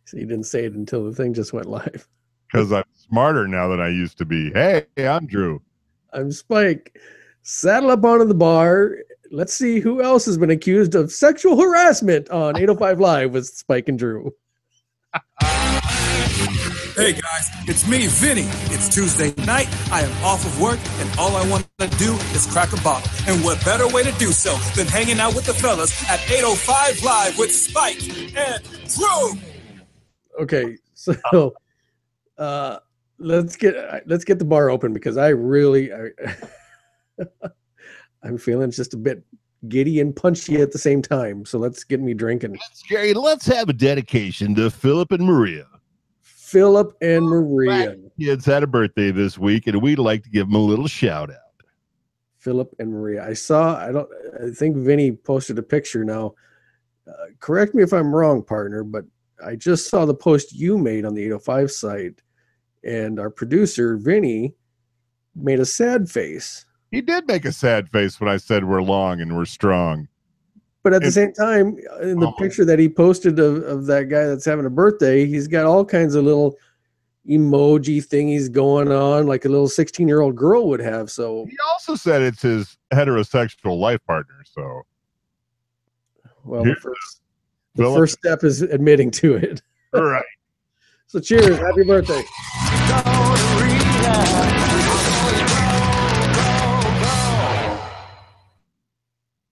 So you didn't say it until the thing just went live. Because I'm smarter now than I used to be. Hey, I'm Drew. I'm Spike. Saddle up onto the bar. Let's see who else has been accused of sexual harassment on 805 Live with Spike and Drew. Hey guys, it's me, Vinny. It's Tuesday night. I am off of work, and all I want to do is crack a bottle. And what better way to do so than hanging out with the fellas at 805 Live with Spike and Drew? Okay, so let's get the bar open because I'm feeling just a bit giddy and punchy at the same time. So let's get me drinking. Scary. Let's have a dedication to Philip and Maria. Philip and Maria. Kids had a birthday this week, and we'd like to give them a little shout out. Philip and Maria. I think Vinny posted a picture now. Correct me if I'm wrong, partner, but I just saw the post you made on the 805 site, and our producer, Vinny, made a sad face. He did make a sad face when I said we're long and we're strong. But at the same time, in the picture that he posted of that guy that's having a birthday, he's got all kinds of little emoji thingies going on like a little 16-year-old girl would have. So he also said it's his heterosexual life partner. So, well, the first step is admitting to it. All right. So cheers. Happy birthday.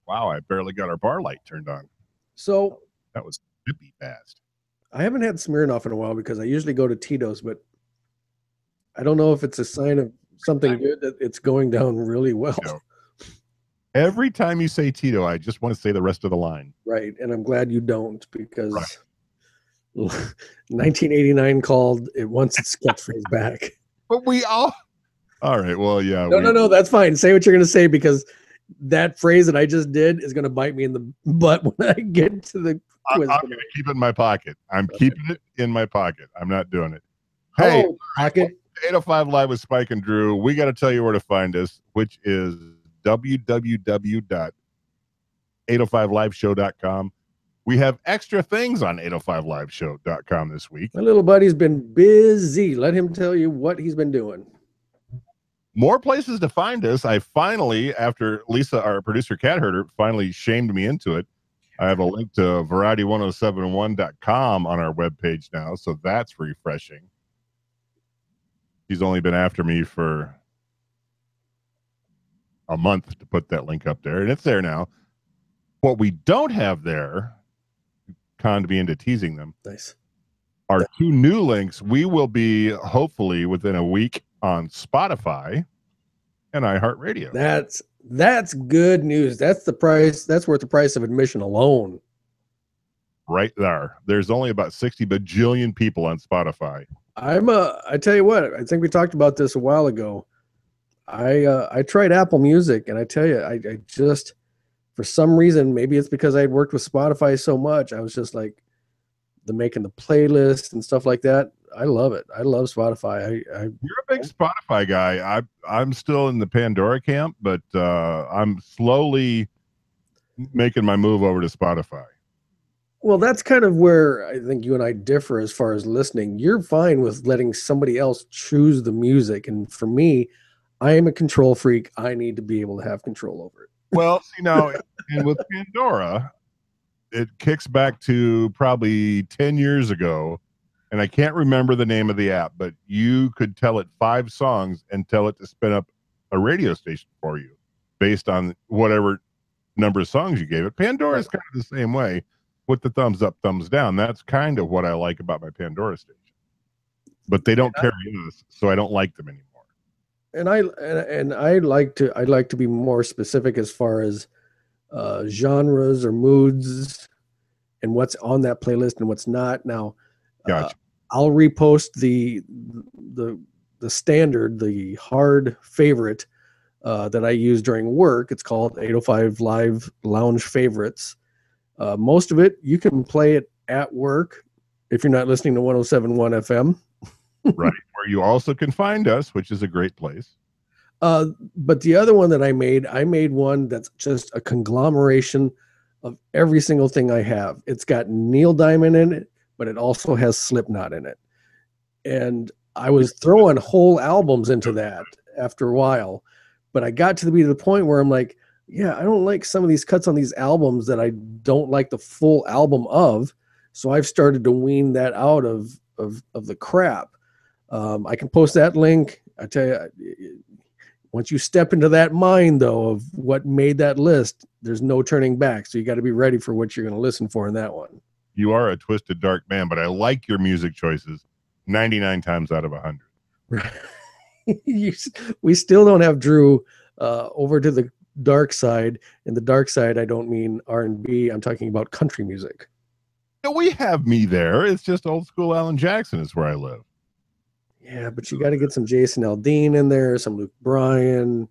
Wow, I barely got our bar light turned on. So that was zippy fast. I haven't had Smirnoff in a while because I usually go to Tito's, but I don't know if it's a sign of something good that it's going down really well. Every time you say Tito, I just want to say the rest of the line. Right, and I'm glad you don't because 1989 called it wants its catchphrase back. But all right, well, yeah. No, that's fine. Say what you're going to say because that phrase that I just did is going to bite me in the butt when I get to the quiz. I'm going to keep it in my pocket. I'm keeping it in my pocket. I'm not doing it. Hey, pocket. 805 Live with Spike and Drew. We got to tell you where to find us, which is www.805liveshow.com. We have extra things on 805liveshow.com this week. My little buddy's been busy. Let him tell you what he's been doing. More places to find us. I finally, after Lisa, our producer cat herder, finally shamed me into it, I have a link to variety1071.com on our webpage now, so that's refreshing. He's only been after me for a month to put that link up there, and it's there now. What we don't have there, conned me into teasing them, nice, are two new links. We will be, hopefully, within a week on Spotify and iHeartRadio. That's good news. That's the price. That's worth the price of admission alone. Right there. There's only about 60 bajillion people on Spotify. I tell you what, I think we talked about this a while ago. I tried Apple Music, and I tell you, I just, for some reason, maybe it's because I'd worked with Spotify so much, I was just like making the playlist and stuff like that. I love it. I love Spotify. You're a big Spotify guy. I'm still in the Pandora camp, but I'm slowly making my move over to Spotify. Well, that's kind of where I think you and I differ as far as listening. You're fine with letting somebody else choose the music. And for me, I am a control freak. I need to be able to have control over it. Well, and with Pandora, it kicks back to probably 10 years ago. And I can't remember the name of the app, but you could tell it 5 songs and tell it to spin up a radio station for you based on whatever number of songs you gave it. Pandora is kind of the same way with the thumbs up, thumbs down. That's kind of what I like about my Pandora station. But they don't carry us, so I don't like them anymore. And I'd like to be more specific as far as genres or moods and what's on that playlist and what's not. Now, gotcha. I'll repost the standard, the hard favorite that I use during work. It's called 805 Live Lounge Favorites. Most of it, you can play it at work if you're not listening to 107.1 FM. Right, where you also can find us, which is a great place. But the other one that I made one that's just a conglomeration of every single thing I have. It's got Neil Diamond in it, but it also has Slipknot in it. And I was throwing whole albums into that after a while, but I got to the point where I'm like, yeah, I don't like some of these cuts on these albums that I don't like the full album of. So I've started to wean that out of the crap. I can post that link. I tell you, once you step into that mind, though, of what made that list, there's no turning back. So you got to be ready for what you're going to listen for in that one. You are a twisted, dark man, but I like your music choices 99 times out of 100. We still don't have Drew over to the dark side. And the dark side, I don't mean R&B. I'm talking about country music. Yeah, we have me there. It's just old school Alan Jackson is where I live. Yeah, but you got to get some Jason Aldean in there, some Luke Bryan,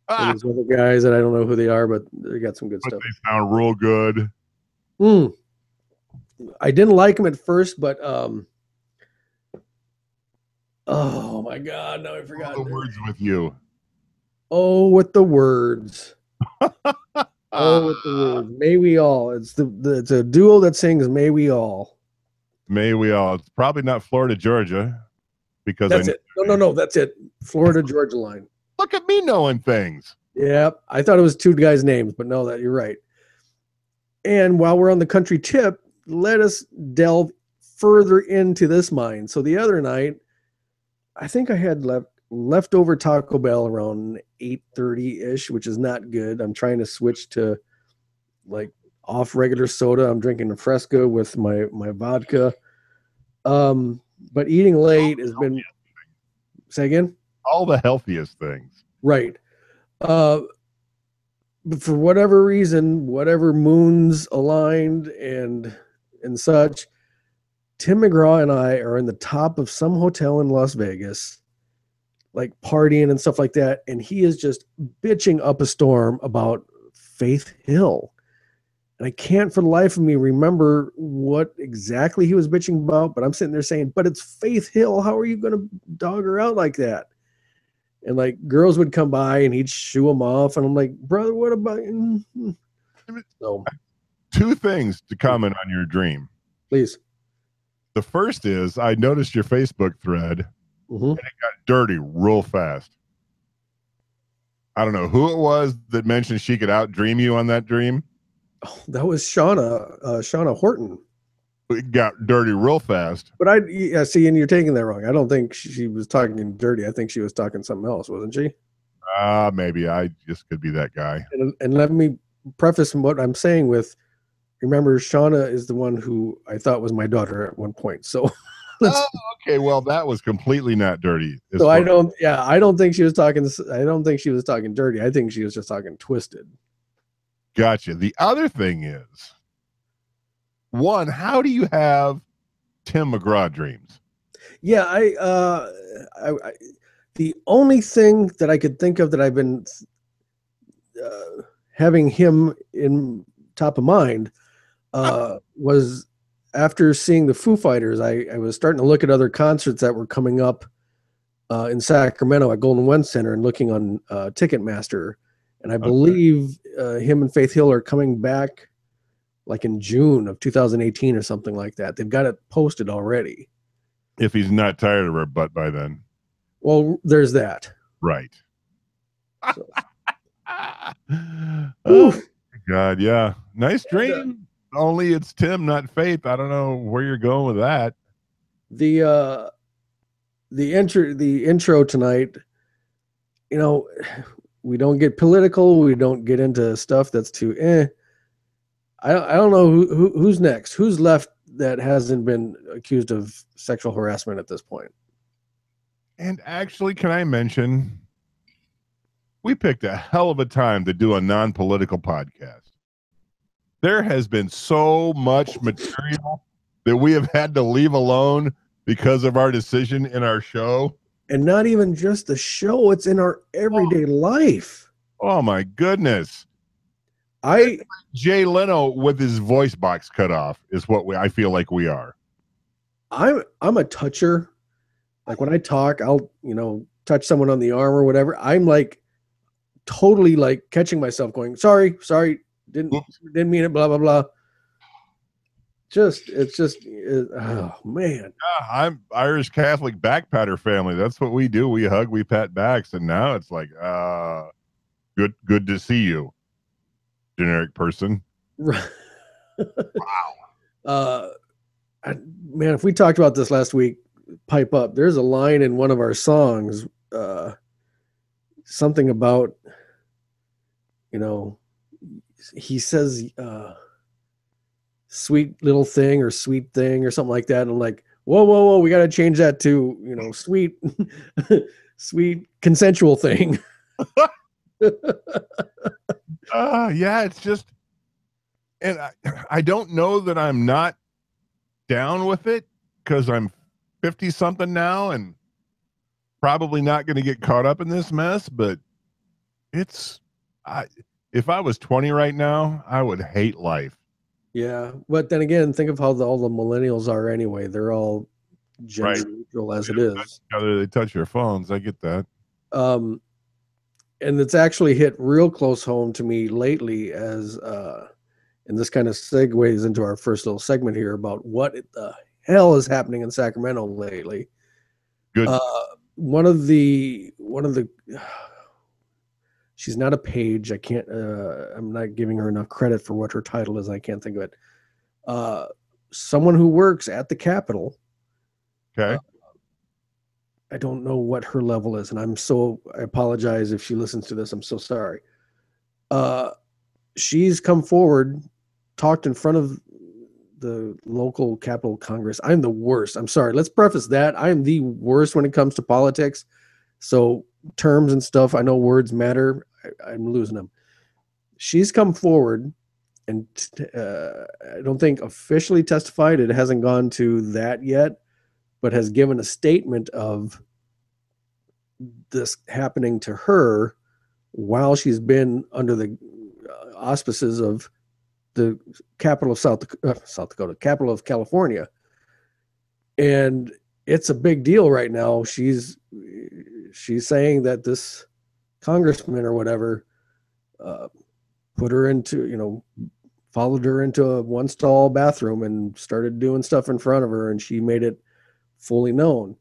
these other guys that I don't know who they are, but they got some good stuff. They sound real good. I didn't like them at first, but oh my God, now I forgot the words with you. Oh, with the words. Oh, with the words. May we all. It's a duo that sings "May We All." May we all. It's probably not Florida, Georgia, because that's it. No, that's it. Florida, Georgia line. Look at me knowing things. Yeah, I thought it was two guys' names, but no, that you're right. And while we're on the country tip, let us delve further into this mine. So the other night, I think I had leftover Taco Bell around 8:30-ish, which is not good. I'm trying to switch to like off regular soda. I'm drinking a Fresca with my vodka. But eating late has been, say again? All the healthiest things. Right. But for whatever reason, whatever moons aligned and such, Tim McGraw and I are in the top of some hotel in Las Vegas, like partying and stuff like that. And he is just bitching up a storm about Faith Hill. And I can't for the life of me remember what exactly he was bitching about, but I'm sitting there saying, but it's Faith Hill. How are you going to dog her out like that? And like girls would come by and he'd shoo them off. And I'm like, brother, what about you? So, two things to comment on your dream. Please. The first is I noticed your Facebook thread and it got dirty real fast. I don't know who it was that mentioned she could out-dream you on that dream. Oh, that was Shauna Horton. It got dirty real fast. But see, and you're taking that wrong. I don't think she was talking dirty. I think she was talking something else, wasn't she? Maybe I just could be that guy. And let me preface what I'm saying with, remember, Shauna is the one who I thought was my daughter at one point. So, okay. Well, that was completely not dirty. So I don't think she was talking. I don't think she was talking dirty. I think she was just talking twisted. Gotcha. The other thing is, one, how do you have Tim McGraw dreams? Yeah, the only thing that I could think of that I've been having him in top of mind was after seeing the Foo Fighters. I was starting to look at other concerts that were coming up in Sacramento at Golden One Center and looking on Ticketmaster. And I believe him and Faith Hill are coming back like in June of 2018 or something like that. They've got it posted already. If he's not tired of her butt by then. Well, there's that. Right. So. Oh, God, yeah. Nice dream. Only it's Tim, not Faith. I don't know where you're going with that. The intro tonight, you know, we don't get political. We don't get into stuff that's too I don't know who's next. Who's left that hasn't been accused of sexual harassment at this point? And actually, can I mention, we picked a hell of a time to do a non-political podcast. There has been so much material that we have had to leave alone because of our decision in our show. And not even just the show, it's in our everyday life. Oh my goodness. Jay Leno with his voice box cut off is what I feel like we are. I'm a toucher. Like when I talk, I'll, touch someone on the arm or whatever. I'm like totally like catching myself going, sorry, didn't mean it, blah, blah, blah. oh man. Yeah, I'm Irish Catholic backpatter family. That's what we do. We hug, we pat backs, and now it's like, good to see you, generic person. Wow. Man, if we talked about this last week, pipe up. There's a line in one of our songs, something about, he says, sweet little thing or sweet thing or something like that. And I'm like, whoa, we got to change that to, sweet, sweet consensual thing. Yeah, it's just, and I don't know that I'm not down with it because I'm 50 something now and probably not going to get caught up in this mess, but if I was 20 right now, I would hate life. Yeah. But then again, think of how all the millennials are anyway. They're all gender Right. neutral as it is. They touch their phones. I get that. And it's actually hit real close home to me lately as, and this kind of segues into our first little segment here about what the hell is happening in Sacramento lately. Good. One of the, she's not a page. I can't, I'm not giving her enough credit for what her title is. I can't think of it. Someone who works at the Capitol. Okay. I don't know what her level is, and I apologize if she listens to this. I'm so sorry. She's come forward, talked in front of the local Capitol Congress. I'm the worst. I'm sorry. Let's preface that. I am the worst when it comes to politics. So terms and stuff, I know words matter. I'm losing them. She's come forward and I don't think officially testified. It hasn't gone to that yet, but has given a statement of this happening to her while she's been under the auspices of the capital of South Dakota, capital of California. And it's a big deal right now. She's saying that this congressman or whatever put her into, followed her into a one stall bathroom and started doing stuff in front of her, and she made it fully known.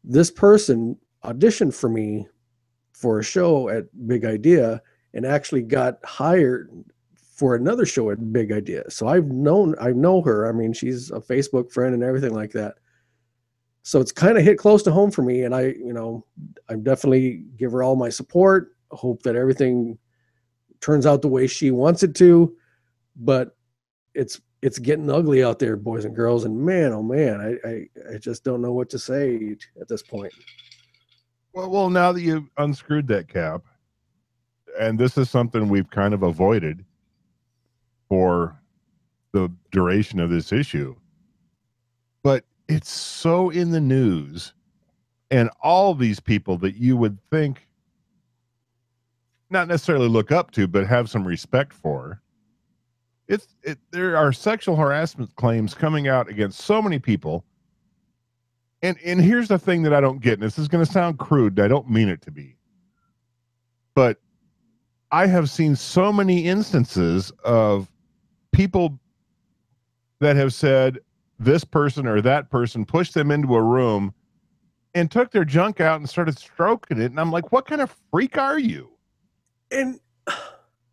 This person auditioned for me for a show at Big Idea and actually got hired for another show at Big Idea. So I know her. I mean, she's a Facebook friend and everything like that. So it's kind of hit close to home for me. And I definitely give her all my support. Hope that everything turns out the way she wants it to, but it's getting ugly out there, boys and girls. And man, oh man, I just don't know what to say at this point. Well, now that you've unscrewed that cap, and this is something we've kind of avoided for the duration of this issue, but it's so in the news, and all these people that you would think not necessarily look up to, but have some respect for. There are sexual harassment claims coming out against so many people. And here's the thing that I don't get, and this is going to sound crude, and I don't mean it to be, but I have seen so many instances of people that have said this person or that person pushed them into a room and took their junk out and started stroking it. And I'm like, what kind of freak are you? And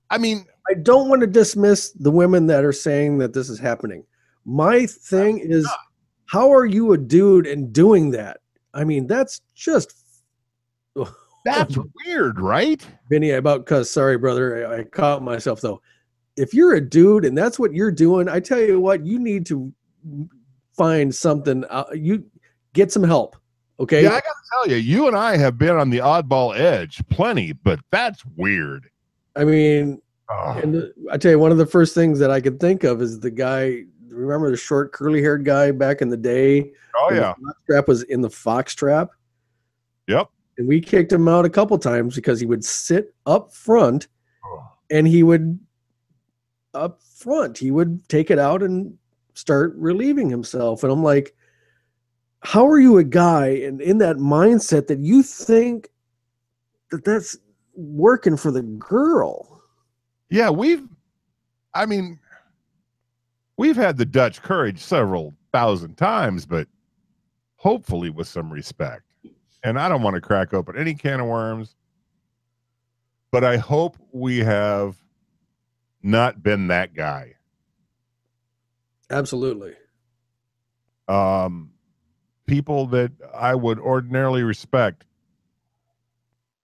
I mean, I don't want to dismiss the women that are saying that this is happening. My thing is, how are you a dude and doing that? I mean, that's just... That's weird, right? Vinny, sorry, brother. I caught myself, though. If you're a dude and that's what you're doing, I tell you what, you need to find something. You get some help, okay? Yeah, I got to tell you, you and I have been on the oddball edge plenty, but that's weird. I mean, and I tell you, one of the first things that I could think of is the guy... Remember the short curly-haired guy back in the day? Oh, yeah. The foxtrap was in the foxtrap. Yep. And we kicked him out a couple times because he would sit up front and he would take it out and start relieving himself. And I'm like, how are you a guy and in that mindset that you think that that's working for the girl? Yeah, we've had the Dutch courage several thousand times, but hopefully with some respect. And I don't want to crack open any can of worms, but I hope we have not been that guy. Absolutely. People that I would ordinarily respect,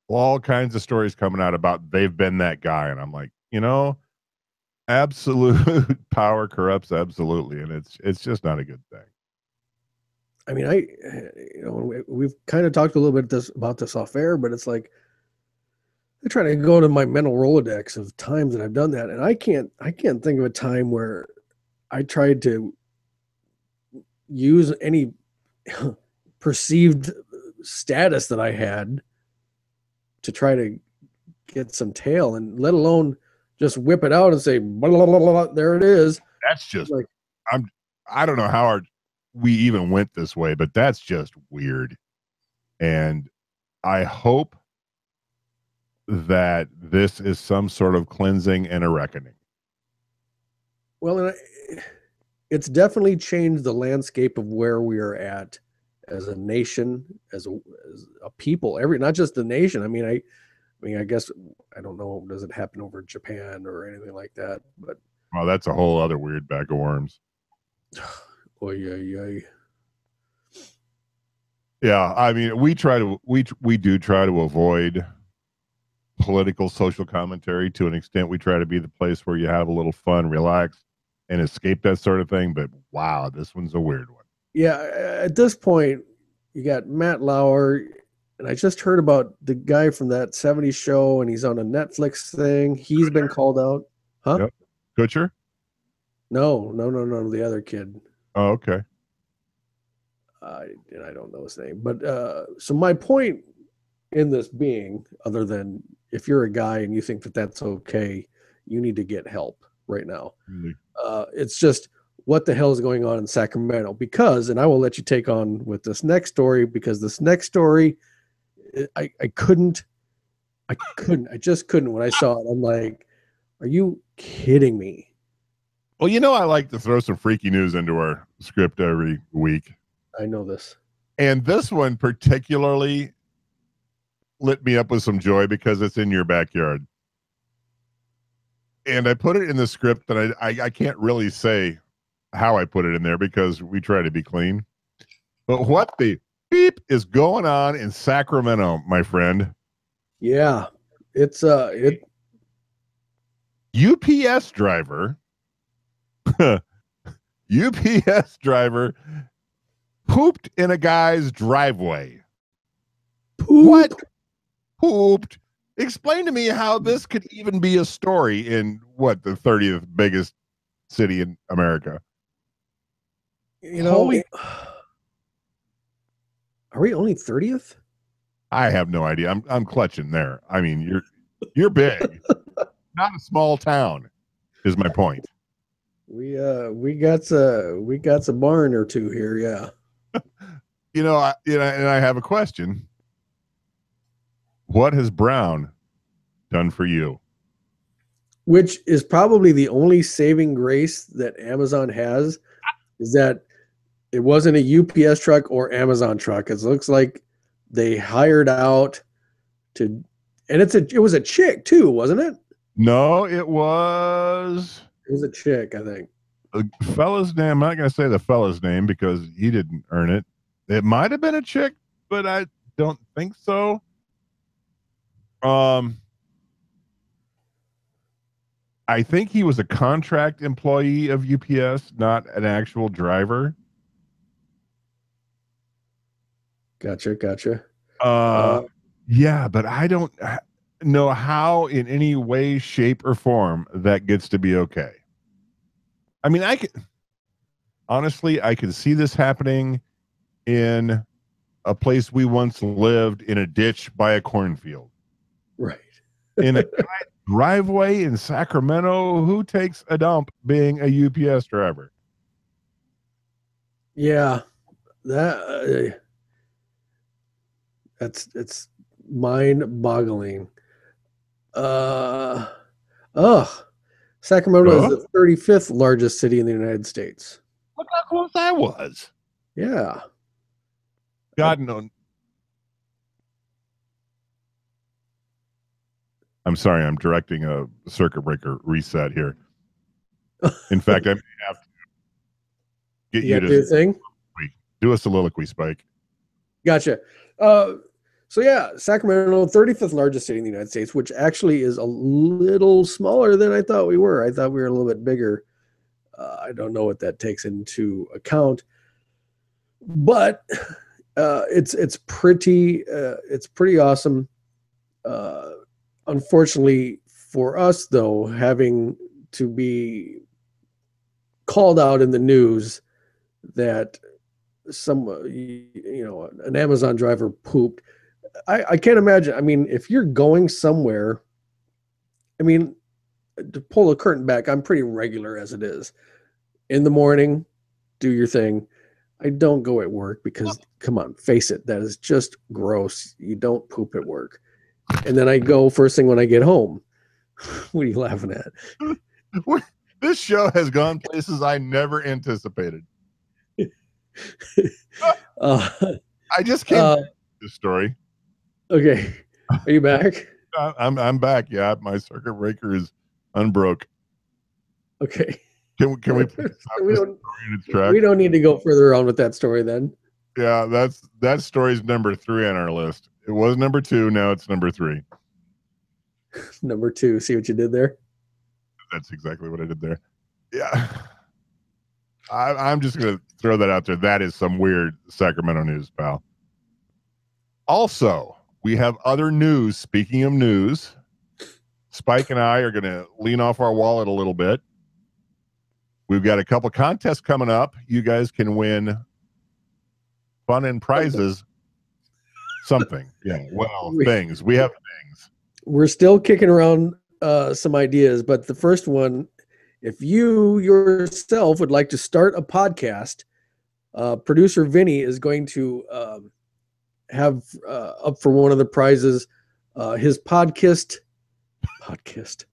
all kinds of stories coming out about they've been that guy. And I'm like, absolute power corrupts absolutely. And it's just not a good thing. I mean, we've kind of talked a little bit about this off air, but it's like, I try to go to my mental Rolodex of times that I've done that. And I can't think of a time where I tried to use any perceived status that I had to try to get some tail, and let alone just whip it out and say, blah, blah, blah, blah, there it is. That's just like, I don't know how we even went this way, but that's just weird. And I hope that this is some sort of cleansing and a reckoning. Well, and it's definitely changed the landscape of where we are at as a nation, as a people, not just the nation. I mean, I guess, I don't know, does it happen over Japan or anything like that? But well, that's a whole other weird bag of worms. Yeah, I mean, we do try to avoid political social commentary to an extent. We try to be the place where you have a little fun, relax, and escape that sort of thing. But wow, this one's a weird one. Yeah, at this point, you got Matt Lauer, and I just heard about the guy from that 70s show, and he's on a Netflix thing. He's been called out. Huh? Yep. Kutcher? No, the other kid. Oh, okay. And I don't know his name. But so my point in this being, other than if you're a guy and you think that that's okay, you need to get help right now. Really? It's just, what the hell is going on in Sacramento? Because, and I will let you take on with this next story, because this next story, I just couldn't. When I saw it, I'm like, are you kidding me? Well, I like to throw some freaky news into our script every week. I know this. And this one particularly lit me up with some joy because it's in your backyard. And I put it in the script, and I can't really say how I put it in there because we try to be clean. But what the beep is going on in Sacramento, my friend? Yeah, it's UPS driver. UPS driver pooped in a guy's driveway. What? Pooped? Explain to me how this could even be a story in the 30th biggest city in America. Are we only 30th? I have no idea. I'm clutching there. I mean, you're big. Not a small town, is my point. We got a barn or two here, yeah. And I have a question. What has Brown done for you? Which is probably the only saving grace that Amazon has, is that it wasn't a UPS truck or Amazon truck. It looks like they hired out to, and it was a chick too, wasn't it? No, it was a chick, I think. The fella's name, I'm not going to say the fella's name because he didn't earn it. It might have been a chick, but I don't think so. I think he was a contract employee of UPS, not an actual driver. Gotcha. Yeah, but I don't know how in any way, shape, or form that gets to be okay. I mean, I could see this happening in a place we once lived, in a ditch by a cornfield. Right. In a driveway in Sacramento. Who takes a dump being a UPS driver? Yeah, it's mind-boggling. Sacramento is the 35th largest city in the United States. Look how close that was. Yeah. God knows. I'm sorry, I'm directing a circuit breaker reset here. In fact, I may have to get you to do a thing. Do a soliloquy, Spike. Gotcha. So yeah, Sacramento, 35th largest city in the United States, which actually is a little smaller than I thought we were. I thought we were a little bit bigger. I don't know what that takes into account, but it's pretty awesome. Unfortunately for us, though, having to be called out in the news that an Amazon driver pooped. I can't imagine. I mean, if you're going somewhere, I mean, to pull the curtain back, I'm pretty regular as it is. In the morning, do your thing. I don't go at work because, come on, face it, that is just gross. You don't poop at work. And then I go first thing when I get home. What are you laughing at? This show has gone places I never anticipated. I just came back to this story. Okay. Are you back? I'm back. Yeah, my circuit breaker is unbroke. Okay. Can we we don't need to go further on with that story then. Yeah, that story's number 3 on our list. It was number 2, now it's number 3. Number 2. See what you did there? That's exactly what I did there. Yeah. I'm just going to throw that out there. That is some weird Sacramento news, pal. Also, we have other news. Speaking of news, Spike and I are going to lean off our wallet a little bit. We've got a couple contests coming up. You guys can win fun and prizes. Something. Yeah. Well, things. We have things. We're still kicking around some ideas, but the first one, if you yourself would like to start a podcast, producer Vinny is going to have up for one of the prizes his podcast kit.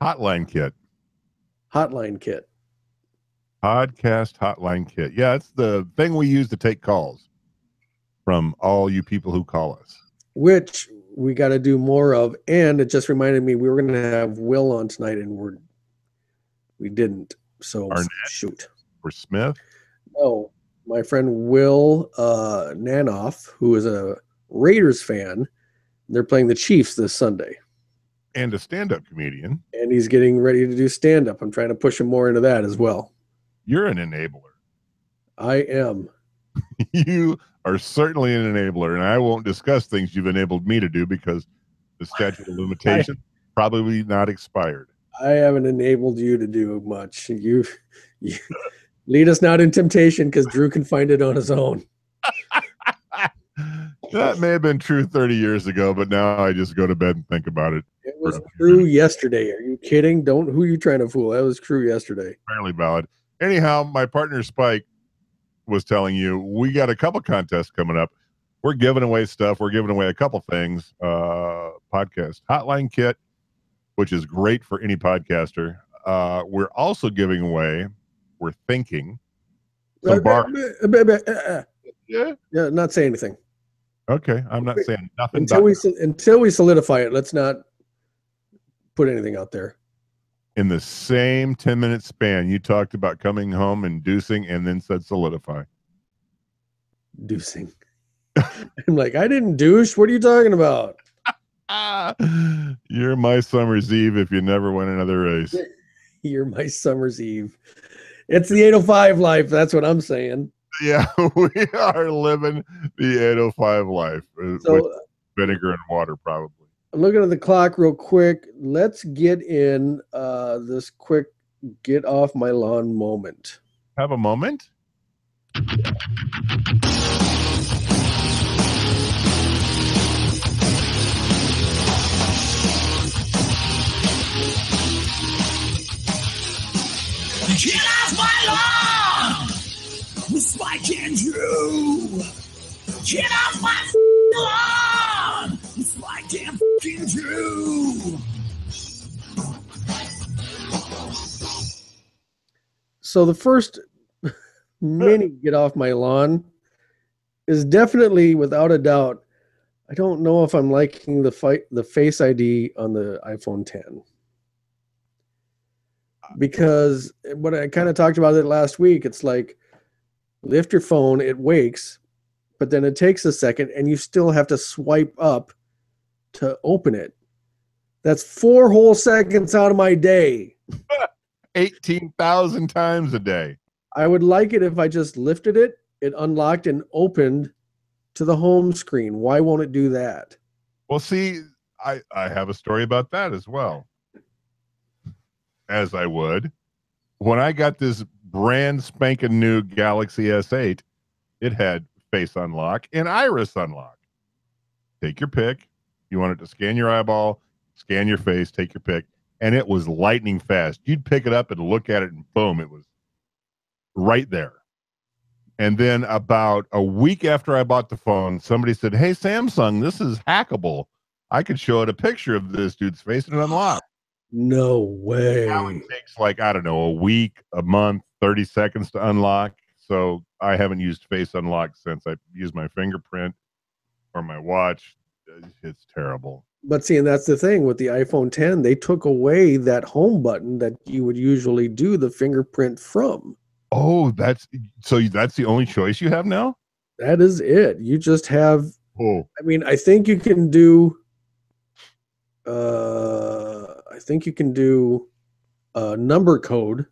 Hotline kit. Podcast hotline kit. Yeah, it's the thing we use to take calls from all you people who call us. Which we got to do more of. And it just reminded me we were going to have Will on tonight, and we didn't. So Arnett, shoot. Or Smith? No, my friend Will Nanoff, who is a Raiders fan. They're playing the Chiefs this Sunday. And a stand-up comedian. And he's getting ready to do stand-up. I'm trying to push him more into that as well. You're an enabler. I am. You are certainly an enabler, and I won't discuss things you've enabled me to do because the statute of limitations probably not expired. I haven't enabled you to do much. You lead us not in temptation, because Drew can find it on his own. That may have been true 30 years ago, but now I just go to bed and think about it. It was true yesterday. Are you kidding? Who are you trying to fool? That was true yesterday. Fairly valid. Anyhow, my partner Spike was telling you we got a couple contests coming up. We're giving away stuff. We're giving away a couple things. Podcast hotline kit, which is great for any podcaster. We're also giving away, we're thinking, some bar. Yeah, not say anything. Okay, I'm not saying nothing. Until we solidify it, let's not put anything out there. In the same 10-minute span, you talked about coming home and deucing, and then said solidify. Deucing. I'm like, I didn't douche. What are you talking about? You're my summer's eve if you never win another race. You're my summer's eve. It's the 805 life. That's what I'm saying. Yeah, we are living the 805 life with vinegar and water, probably. I'm looking at the clock real quick. Let's get in this quick get off my lawn moment. Have a moment? Get off my lawn with Spike and Drew. Get off my lawn with Spike and need you. So the first mini get off my lawn is definitely, without a doubt, I don't know if I'm liking the Face ID on the iPhone 10. Because what I kind of talked about it last week, it's like lift your phone, it wakes, but then it takes a second and you still have to swipe up to open it. That's 4 whole seconds out of my day. 18,000 times a day. I would like it if I just lifted it, it unlocked and opened to the home screen. Why won't it do that? Well, see, I have a story about that as well. As I would. When I got this brand spanking new Galaxy S8, it had face unlock and iris unlock. Take your pick. You want it to scan your eyeball, scan your face, take your pick. And it was lightning fast. You'd pick it up and look at it and boom, it was right there. And then about a week after I bought the phone, somebody said, "Hey, Samsung, this is hackable. I could show it a picture of this dude's face and it unlocked." No way. Now it takes like, I don't know, a week, a month, 30 seconds to unlock. So I haven't used face unlock since I used my fingerprint or my watch. It's terrible. But see, and that's the thing with the iPhone 10, they took away that home button that you would usually do the fingerprint from. Oh, that's the only choice you have now? That is it. You just have, Oh, I mean, I think you can do a number code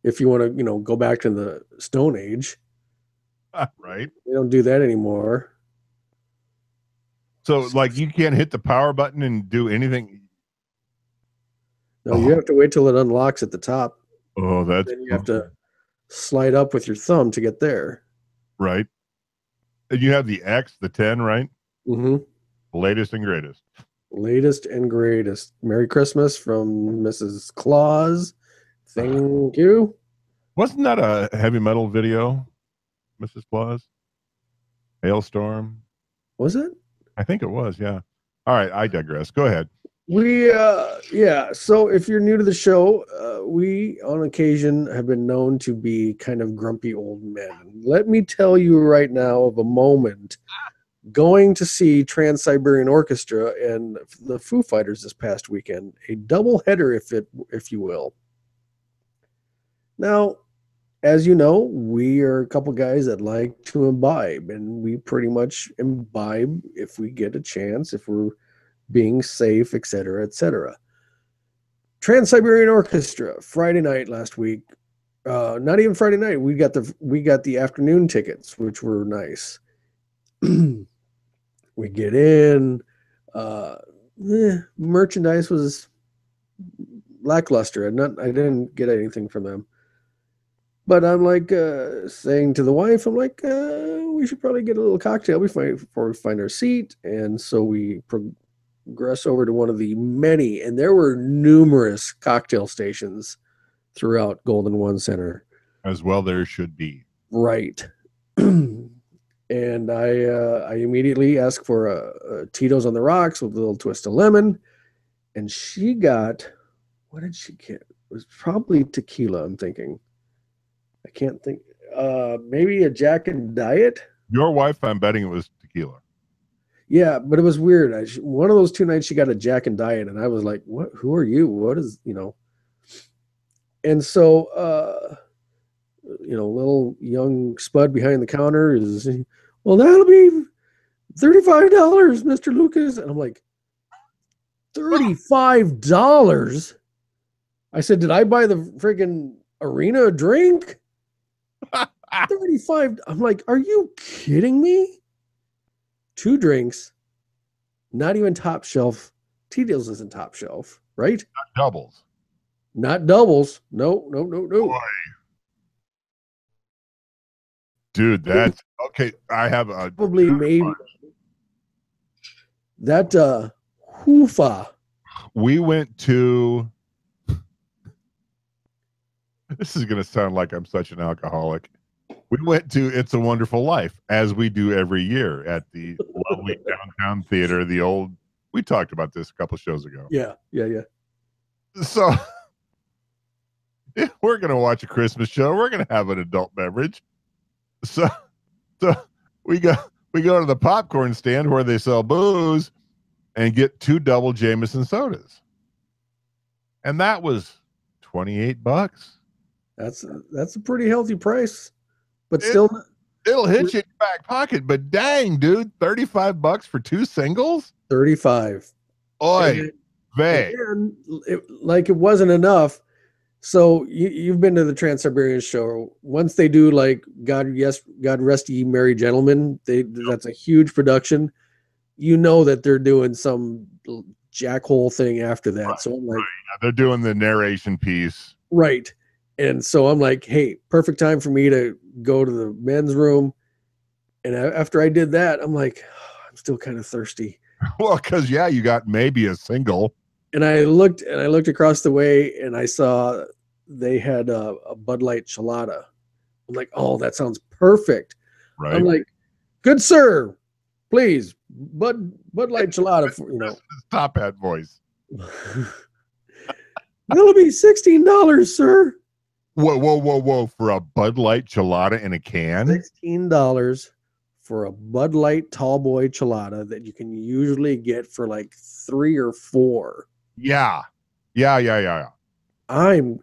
if you want to, go back to the Stone Age. right. They don't do that anymore. So, like, you can't hit the power button and do anything. No, you have to wait till it unlocks at the top. Oh, that's Then you have to slide up with your thumb to get there. right. And you have the X, the 10, right? Mm-hmm. Latest and greatest. Latest and greatest. Merry Christmas from Mrs. Claus. Thank you. Wasn't that a heavy metal video, Mrs. Claus? Hailstorm? Was it? I think it was, yeah. All right, I digress. Go ahead. So if you're new to the show, we on occasion have been known to be kind of grumpy old men. Let me tell you right now of a moment going to see Trans-Siberian Orchestra and the Foo Fighters this past weekend, a double header, if you will. Now, as you know, we are a couple guys that like to imbibe, and we pretty much imbibe if we get a chance, if we're being safe, etc., etc. Trans-Siberian Orchestra, Friday night last week. Not even Friday night. We got the afternoon tickets, which were nice. We get in. Merchandise was lackluster. I didn't get anything from them. But I'm like saying to the wife, I'm like, we should probably get a little cocktail before we find our seat. And so we progress over to one of the many, and there were numerous cocktail stations throughout Golden One Center. As well, there should be. Right. And I immediately asked for a Tito's on the rocks with a little twist of lemon. And she got, what did she get? It was probably tequila, I'm thinking. I can't think. Maybe a Jack and Diet. Your wife, I'm betting it was tequila. Yeah, but it was weird. One of those 2 nights she got a Jack and Diet, and I was like, "What? Who are you? What is?" And so, little young spud behind the counter is, well, that'll be $35, Mr. Lucas, and I'm like, $35. I said, "Did I buy the friggin' arena a drink?" 35. I'm like, are you kidding me? 2 drinks, not even top shelf. Tito's isn't top shelf, right? Not doubles. Not doubles. No. Boy. Dude, that's okay. I have a Probably maybe that hoofa. We went to this is gonna sound like I'm such an alcoholic. We went to It's a Wonderful Life, as we do every year at the lovely downtown theater, the old We talked about this a couple shows ago. Yeah. So if we're going to watch a Christmas show, we're going to have an adult beverage. So we go to the popcorn stand where they sell booze and get 2 double Jameson sodas. And that was $28. That's a pretty healthy price, but still, it'll hit you in your back pocket. But dang, dude, $35 for 2 singles? 35. Oi, vey. Like it wasn't enough. So you've been to the Trans-Siberian show. Once they do like God Rest Ye Merry Gentlemen, that's a huge production. You know that they're doing some jackhole thing after that. Right, so I'm like, yeah, they're doing the narration piece. Right. And so I'm like, hey, perfect time for me to go to the men's room. And after I did that, I'm like, oh, I'm still kind of thirsty. Well, because you got maybe a single. And I looked across the way and I saw they had a Bud Light Chelada. I'm like, oh, that sounds perfect. Right. I'm like, good sir, please, Bud Light Chelada. Top hat voice. It'll be $16, sir. Whoa! For a Bud Light Chelada in a can? $16 for a Bud Light Tall Boy Chelada that you can usually get for like 3 or 4. Yeah. I'm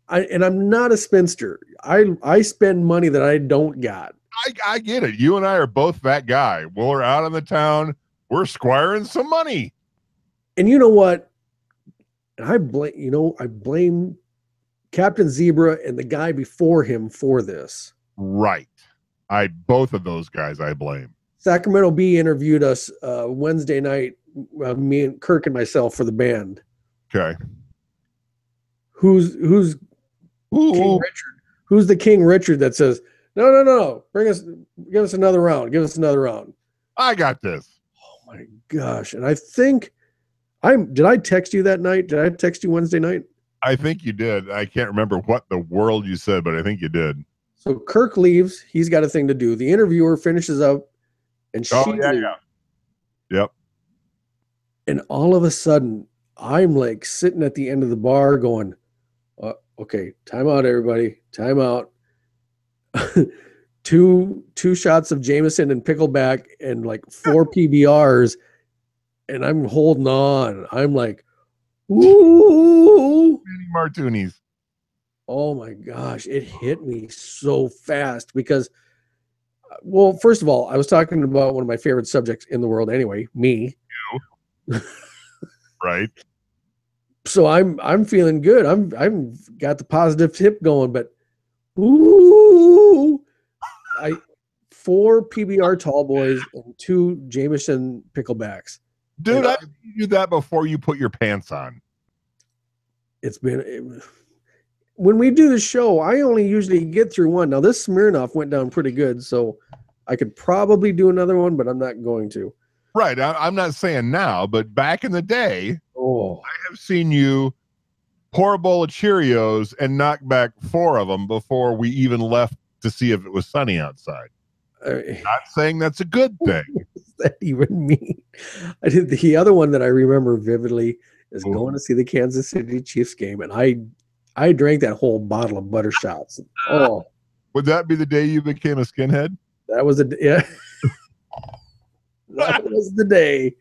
not a spinster. I spend money that I don't got. I get it. You and I are both that guy. When we're out in the town, we're squiring some money. And you know what? I blame Captain Zebra and the guy before him for this. Right. Both of those guys I blame. Sacramento Bee interviewed us Wednesday night, me and Kirk and myself for the band. Okay. Who's King Richard? Who's the King Richard that says, no, give us another round. I got this. Oh my gosh. And I think did I text you that night? Did I text you Wednesday night? I think you did. I can't remember what the world you said, but I think you did. So Kirk leaves. He's got a thing to do. The interviewer finishes up and she leaves. Yep. And all of a sudden, I'm like sitting at the end of the bar going, okay, time out, everybody. Time out. two shots of Jameson and Pickleback and like 4 PBRs. And I'm holding on. I'm like, ooh. Many martinis. Oh my gosh. It hit me so fast because, well, first of all, I was talking about one of my favorite subjects in the world anyway, me. You. Right. So I'm feeling good. I've got the positive tip going, but ooh, 4 PBR tall boys and 2 Jameson Picklebacks. Dude, I do that before you put your pants on. When we do the show, I only usually get through one. Now this Smirnoff went down pretty good, so I could probably do another one, but I'm not going to. Right. I'm not saying now, but back in the day, I have seen you pour a bowl of Cheerios and knock back 4 of them before we even left to see if it was sunny outside. Not saying that's a good thing. What does that even mean? The other one that I remember vividly is going to see the Kansas City Chiefs game, and I drank that whole bottle of butter shots. Oh, would that be the day you became a skinhead? That was that was the day.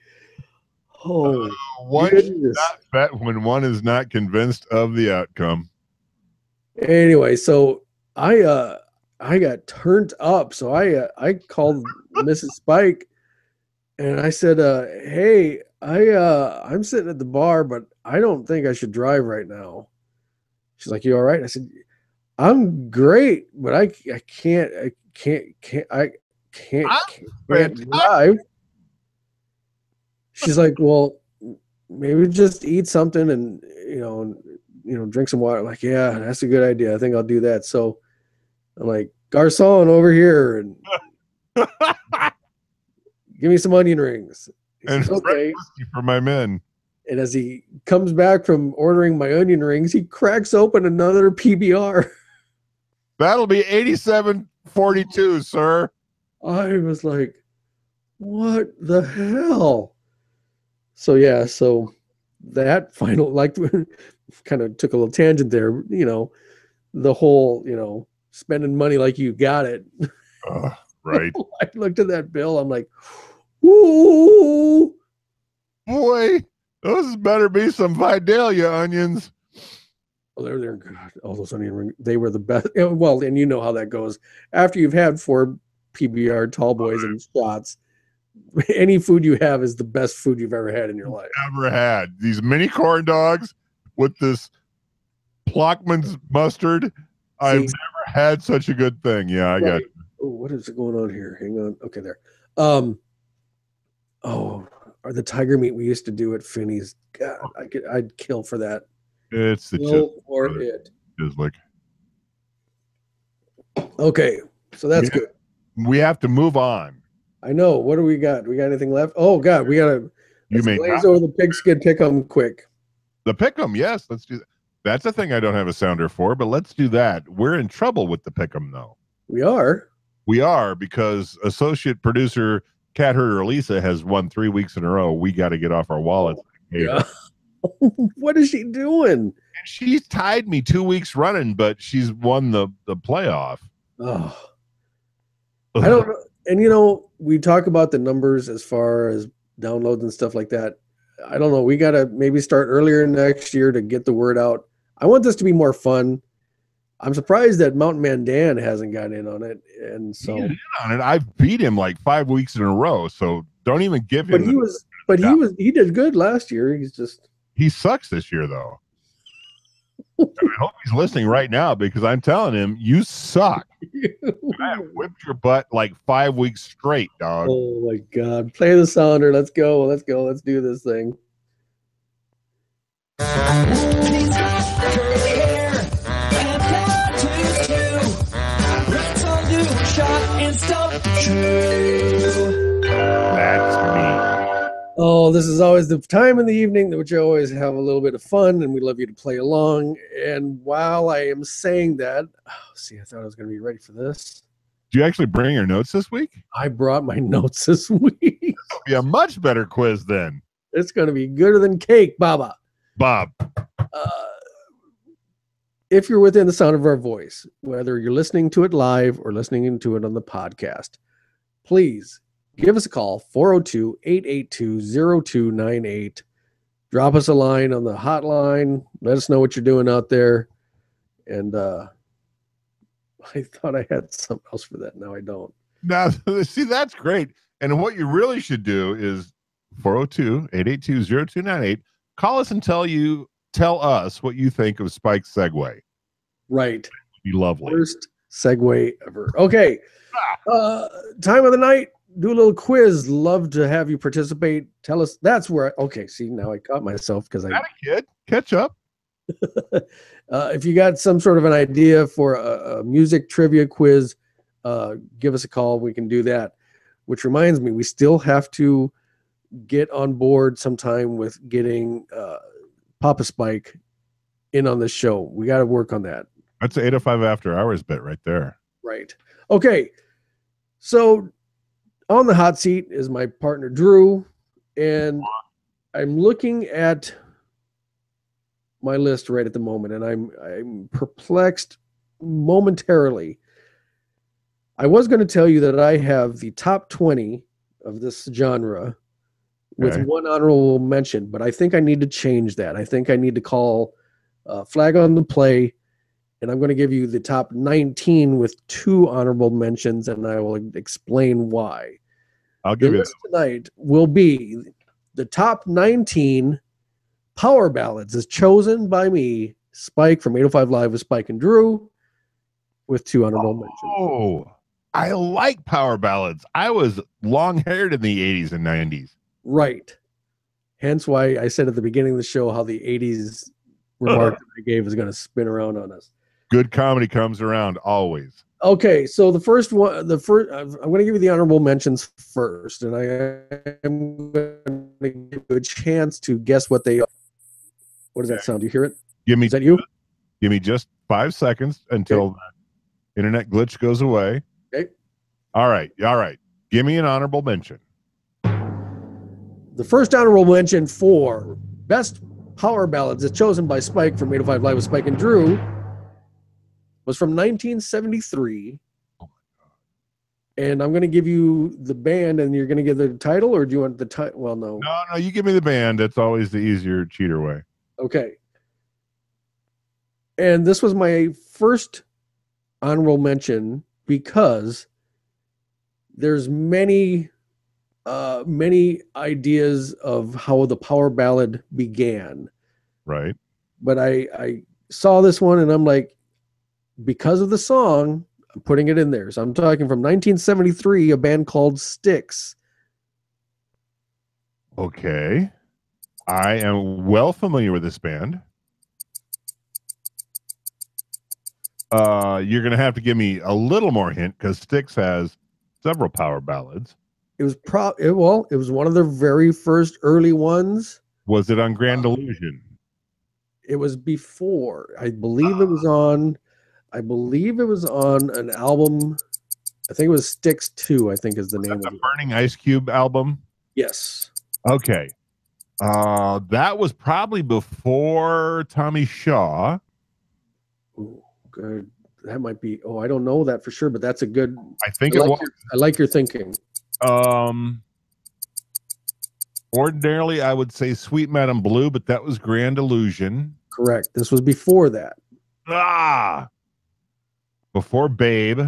Oh, one should not bet when one is not convinced of the outcome. Anyway, so I got turned up. So I called Mrs. Spike and I said, hey, I'm sitting at the bar, but I don't think I should drive right now. She's like, you all right? I said, I'm great, but I can't drive. She's like, well, maybe just eat something and drink some water. I'm like, yeah, that's a good idea. I think I'll do that. So I'm like, garçon over here, and give me some onion rings. And says, okay, for my men. And as he comes back from ordering my onion rings, he cracks open another PBR. That'll be 87.42, sir. I was like, what the hell? So yeah, so that final, like, kind of took a little tangent there. The whole, spending money like you got it. Right. I looked at that bill. I'm like, ooh. Boy, those better be some Vidalia onions. Oh, they're good. All those onion rings, they were the best. Well, and you know how that goes. After you've had 4 PBR tall boys and shots, any food you have is the best food you've ever had in your life. Ever had these mini corn dogs with this Plockman's mustard. I've never had such a good thing. Yeah, I got it. Oh, what is going on here? Hang on. Okay, there. Or the tiger meat we used to do at Finney's. God, I'd kill for that. It's the Chislic. Okay, so that's good. We have to move on. I know. What do we got? We got anything left? Oh God, we gotta glaze over the Pigskin Pickem quick. The Pickem, yes, let's do that. That's a thing I don't have a sounder for, but let's do that. We're in trouble with the Pickem, though. We are, because associate producer Cat Herder Lisa has won 3 weeks in a row. We got to get off our wallets. Yeah. What is she doing? And she's tied me 2 weeks running, but she's won the playoff. Oh, I don't know. And we talk about the numbers as far as downloads and stuff like that. I don't know. We got to maybe start earlier next year to get the word out. I want this to be more fun. I'm surprised that Mountain Man Dan hasn't got in on it. And so I've beat him like 5 weeks in a row. So don't even give him. He did good last year. He sucks this year though. I hope he's listening right now because I'm telling him you suck. I have whipped your butt like 5 weeks straight, dog. Oh my God. Play the sounder. Let's go. Let's do this thing. That's me. Oh, this is always the time in the evening which you always have a little bit of fun, and we love you to play along. And while I am saying that, I thought I was going to be ready for this. Did you actually bring your notes this week? I brought my notes this week. It'll be a much better quiz then. It's going to be gooder than cake, Bob. If you're within the sound of our voice, whether you're listening to it live or listening to it on the podcast, please give us a call, 402-882-0298. Drop us a line on the hotline. Let us know what you're doing out there. And I thought I had something else for that. Now I don't. Now, see, that's great. And what you really should do is 402-882-0298. Call us and tell us what you think of Spike's segue. Right. It'd be lovely. First segue ever. Okay. Time of the night. Do a little quiz. Love to have you participate. Tell us. That's where. See, now I caught myself because I. Got a kid. Catch up. If you got some sort of an idea for a music trivia quiz, give us a call. We can do that. Which reminds me, we still have to get on board sometime with getting Papa Spike in on the show. We got to work on that. That's an 805 After Hours bit right there. Right. Okay. So on the hot seat is my partner, Drew, and I'm looking at my list right at the moment, and I'm perplexed momentarily. I was going to tell you that I have the top 20 of this genre with one honorable mention, but I think I need to change that. I think I need to call flag on the play, and I'm going to give you the top 19 with 2 honorable mentions, and I will explain why. I'll give you tonight will be the top 19 power ballads as chosen by me, Spike from 805 Live with Spike and Drew, with 2 honorable mentions. Oh, I like power ballads. I was long-haired in the 80s and 90s. Right. Hence why I said at the beginning of the show how the 80s remark that I gave is going to spin around on us. Good comedy comes around always. Okay, so I'm going to give you the honorable mentions first, and I am going to give you a chance to guess what they are. What does that sound? Do you hear it? Is that you? Give me just 5 seconds until the internet glitch goes away. Okay. All right. Give me an honorable mention. The first honorable mention for best power ballads, as chosen by Spike from 805 Live with Spike and Drew, was from 1973. And I'm going to give you the band, and you're going to give the title, or do you want the title? Well, no. No, you give me the band. That's always the easier, cheater way. Okay. And this was my first honorable mention because there's many ideas of how the power ballad began. Right. But I saw this one, and I'm like, because of the song, I'm putting it in there. So I'm talking from 1973, a band called Styx. Okay. I am well familiar with this band. You're going to have to give me a little more hint because Styx has several power ballads. It was it was one of their very first early ones. Was it on Grand Illusion? It was before. I believe it was on an album. I think it was Styx 2, I think is the name of it. Burning Ice Cube album? Yes. Okay. That was probably before Tommy Shaw. Ooh, good. That might be. Oh, I don't know that for sure, but that's a good. I think it was. I like your thinking. Ordinarily, I would say Sweet Madam Blue, but that was Grand Illusion. Correct. This was before that. Before Babe.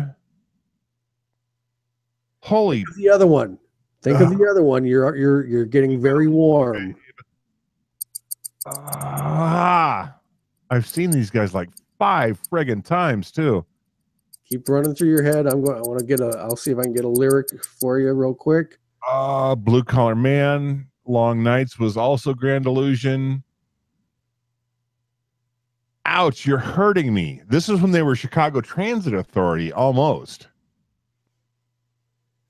Holy. Think of the other one. Think of the other one. You're getting very warm. I've seen these guys like 5 friggin' times too. Keep running through your head. I'll see if I can get a lyric for you real quick. Blue Collar Man, Long Nights was also Grand Illusion. Ouch, you're hurting me. This is when they were Chicago Transit Authority, almost.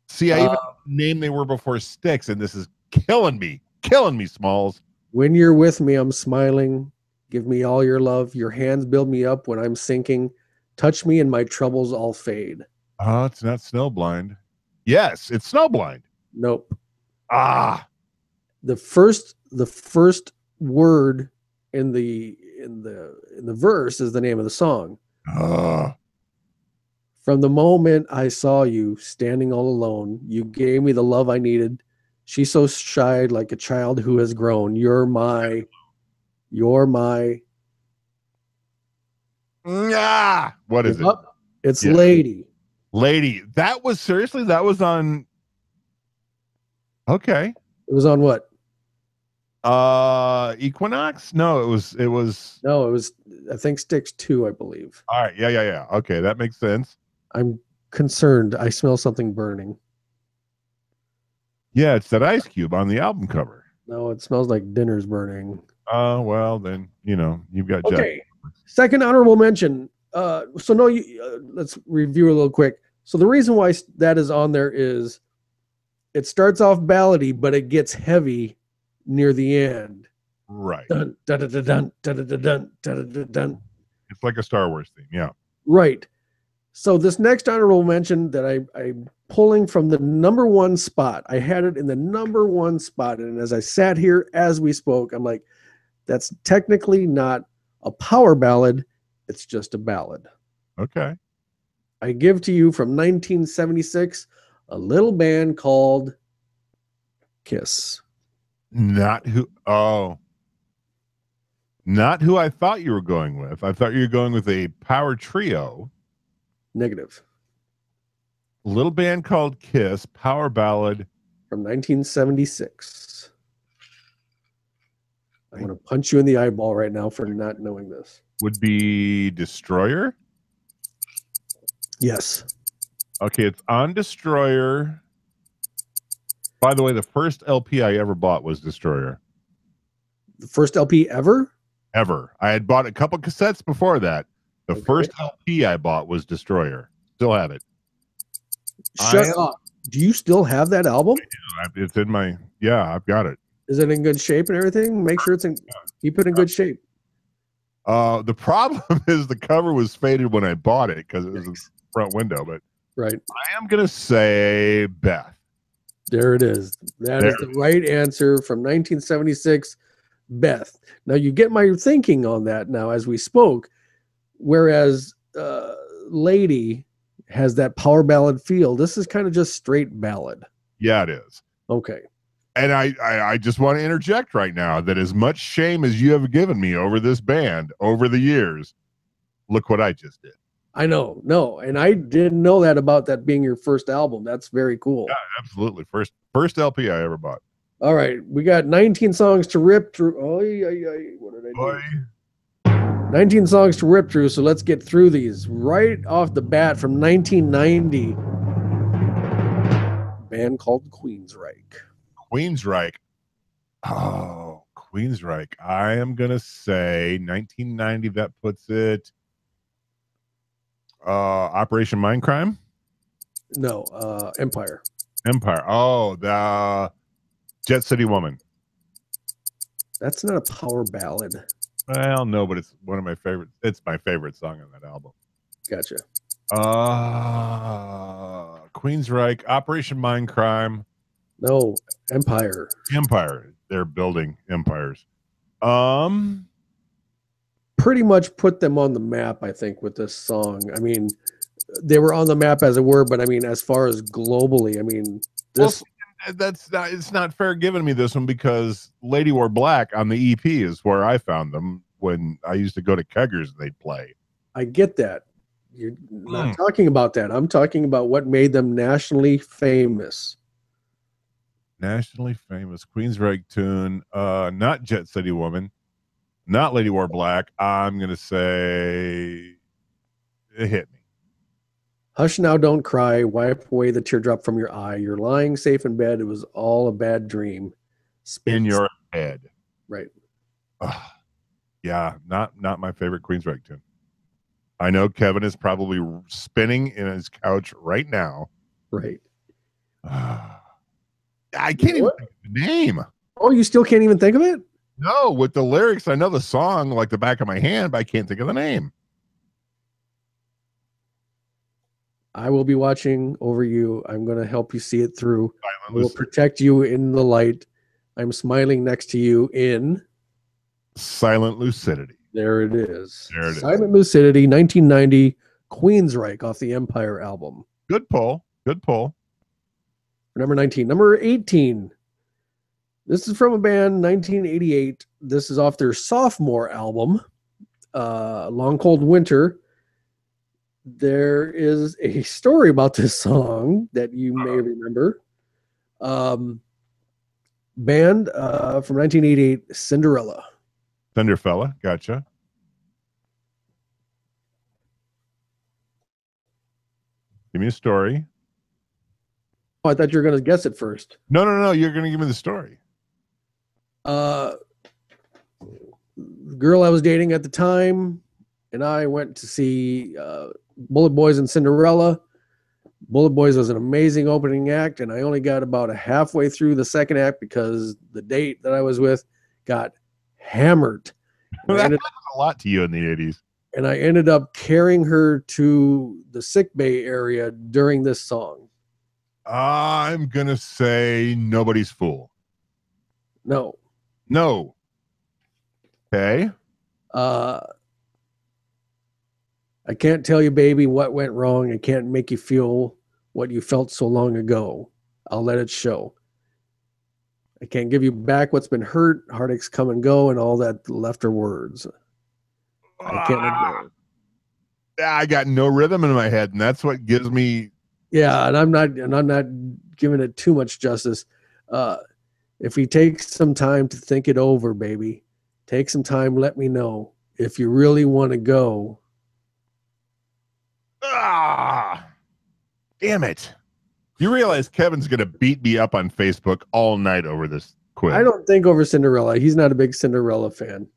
See, I even named they were before Styx, and this is killing me, Smalls. When you're with me, I'm smiling. Give me all your love. Your hands build me up when I'm sinking. Touch me and my troubles all fade. It's not Snowblind. Yes, it's Snowblind. Nope. The first word in the verse is the name of the song. From the moment I saw you standing all alone, you gave me the love I needed. She's so shy, like a child who has grown. You're my. What is it? It's Lady. Lady. That was on. Okay. It was on what? Equinox? No, it was. No, it was. I think Styx 2, I believe. All right. Yeah. Okay, that makes sense. I'm concerned. I smell something burning. Yeah, it's that Ice Cube on the album cover. No, it smells like dinner's burning. Well, then, you've got okay. Second honorable mention. Let's review a little quick. So the reason why that is on there is it starts off ballady, but it gets heavy near the end. Right. Dun, dun, dun, dun, dun, dun, dun, dun, dun. It's like a Star Wars theme. Yeah. Right. So this next honorable mention that I'm pulling from the number 1 spot, I had it in the number 1 spot. And as I sat here as we spoke, I'm like, that's technically not a power ballad. It's just a ballad. Okay. I give to you from 1976, a little band called Kiss. Not who I thought you were going with. I thought you were going with a power trio. Negative. Little band called Kiss, power ballad. From 1976. I'm going to punch you in the eyeball right now for not knowing this. Would be Destroyer? Yes. Okay, it's on Destroyer. By the way, the first LP I ever bought was Destroyer. The first LP ever? Ever. I had bought a couple cassettes before that. The first LP I bought was Destroyer. Still have it. Shut up. Do you still have that album? It's in my, I've got it. Is it in good shape and everything? Make sure keep it in good shape. The problem is the cover was faded when I bought it because it was a front window, but right. I am going to say Beth. There it is. That is the right answer from 1976, Beth. Now you get my thinking on that now as we spoke, whereas Lady has that power ballad feel. This is kind of just straight ballad. Yeah, it is. Okay. And I just want to interject right now that as much shame as you have given me over this band over the years, look what I just did. I know. No, and I didn't know that about that being your first album. That's very cool. Yeah, absolutely. First LP I ever bought. All right. We got 19 songs to rip through. What did I do? 19 songs to rip through, so let's get through these. Right off the bat from 1990, a band called Queensryche. Queensryche. Oh, Queensryche. I am going to say 1990. That puts it Operation Mindcrime? No, Empire. Empire. Oh, the Jet City Woman. That's not a power ballad. Well, no, but it's one of my favorites. It's my favorite song on that album. Gotcha. Queensryche, Operation Mindcrime. No, Empire. Empire. They're building empires. Pretty much put them on the map, I think, with this song. I mean, they were on the map as it were, but I mean, as far as globally, I mean, this. Well, it's not fair giving me this one because Lady Wore Black on the EP is where I found them when I used to go to Keggers and they'd play. I get that. You're not talking about that. I'm talking about what made them nationally famous. Nationally famous Queensryche tune, not Jet City Woman, not Lady Wore Black. I'm gonna say it hit me. Hush now, don't cry. Wipe away the teardrop from your eye. You're lying safe in bed. It was all a bad dream. In your head, right? Yeah, not my favorite Queensryche tune. I know Kevin is probably spinning in his couch right now. Right. I can't even think of the name. Oh, you still can't even think of it? No, with the lyrics, I know the song like the back of my hand, but I can't think of the name. I will be watching over you. I'm going to help you see it through. I will protect you in the light. I'm smiling next to you in Silent Lucidity. There it is. There it is. Silent Lucidity, 1990, Queensryche off the Empire album. Good pull. Good pull. Number 19. Number 18. This is from a band, 1988. This is off their sophomore album, Long Cold Winter. There is a story about this song that you may remember. Band from 1988, Cinderella. Thunderfella, gotcha. Give me a story. Oh, I thought you were going to guess it first. No. You're going to give me the story. The girl I was dating at the time and I went to see Bullet Boys and Cinderella. Bullet Boys was an amazing opening act, and I only got about halfway through the second act because the date that I was with got hammered. That happened a lot to you in the 80s. And I ended up carrying her to the sickbay area during this song. I'm going to say Nobody's Fool. No. Okay. I can't tell you, baby, what went wrong. I can't make you feel what you felt so long ago. I'll let it show. I can't give you back what's been hurt. Heartaches come and go, and all that left are words. I can't let go. I got no rhythm in my head, and that's what gives me. Yeah, and I'm not giving it too much justice. If we take some time to think it over, baby, take some time. Let me know if you really want to go. Damn it. You realize Kevin's going to beat me up on Facebook all night over this quiz. I don't think over Cinderella. He's not a big Cinderella fan.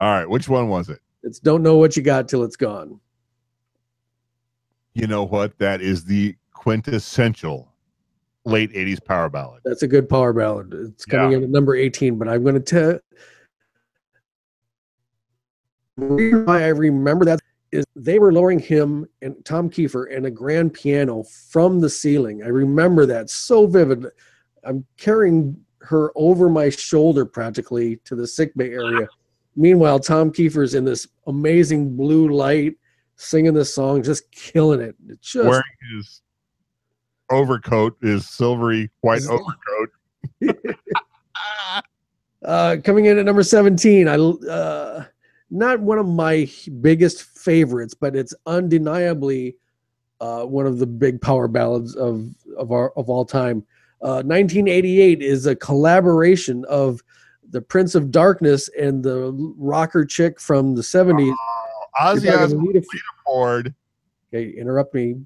All right. Which one was it? It's Don't Know What You Got Till It's Gone. You know what? That is the quintessential late 80s power ballad. That's a good power ballad. It's coming in at number 18, but I'm going to tell why I remember that is they were lowering him and Tom Kiefer and a grand piano from the ceiling. I remember that so vivid. I'm carrying her over my shoulder practically to the sickbay area. Meanwhile, Tom Kiefer's in this amazing blue light, singing this song, just killing it. It's just wearing his overcoat, his silvery white overcoat. Coming in at number 17, not one of my biggest favorites, but it's undeniably one of the big power ballads of all time. 1988 is a collaboration of the Prince of Darkness and the rocker chick from the 70s. Ozzy Osbourne, Lita Ford. Okay, interrupt me.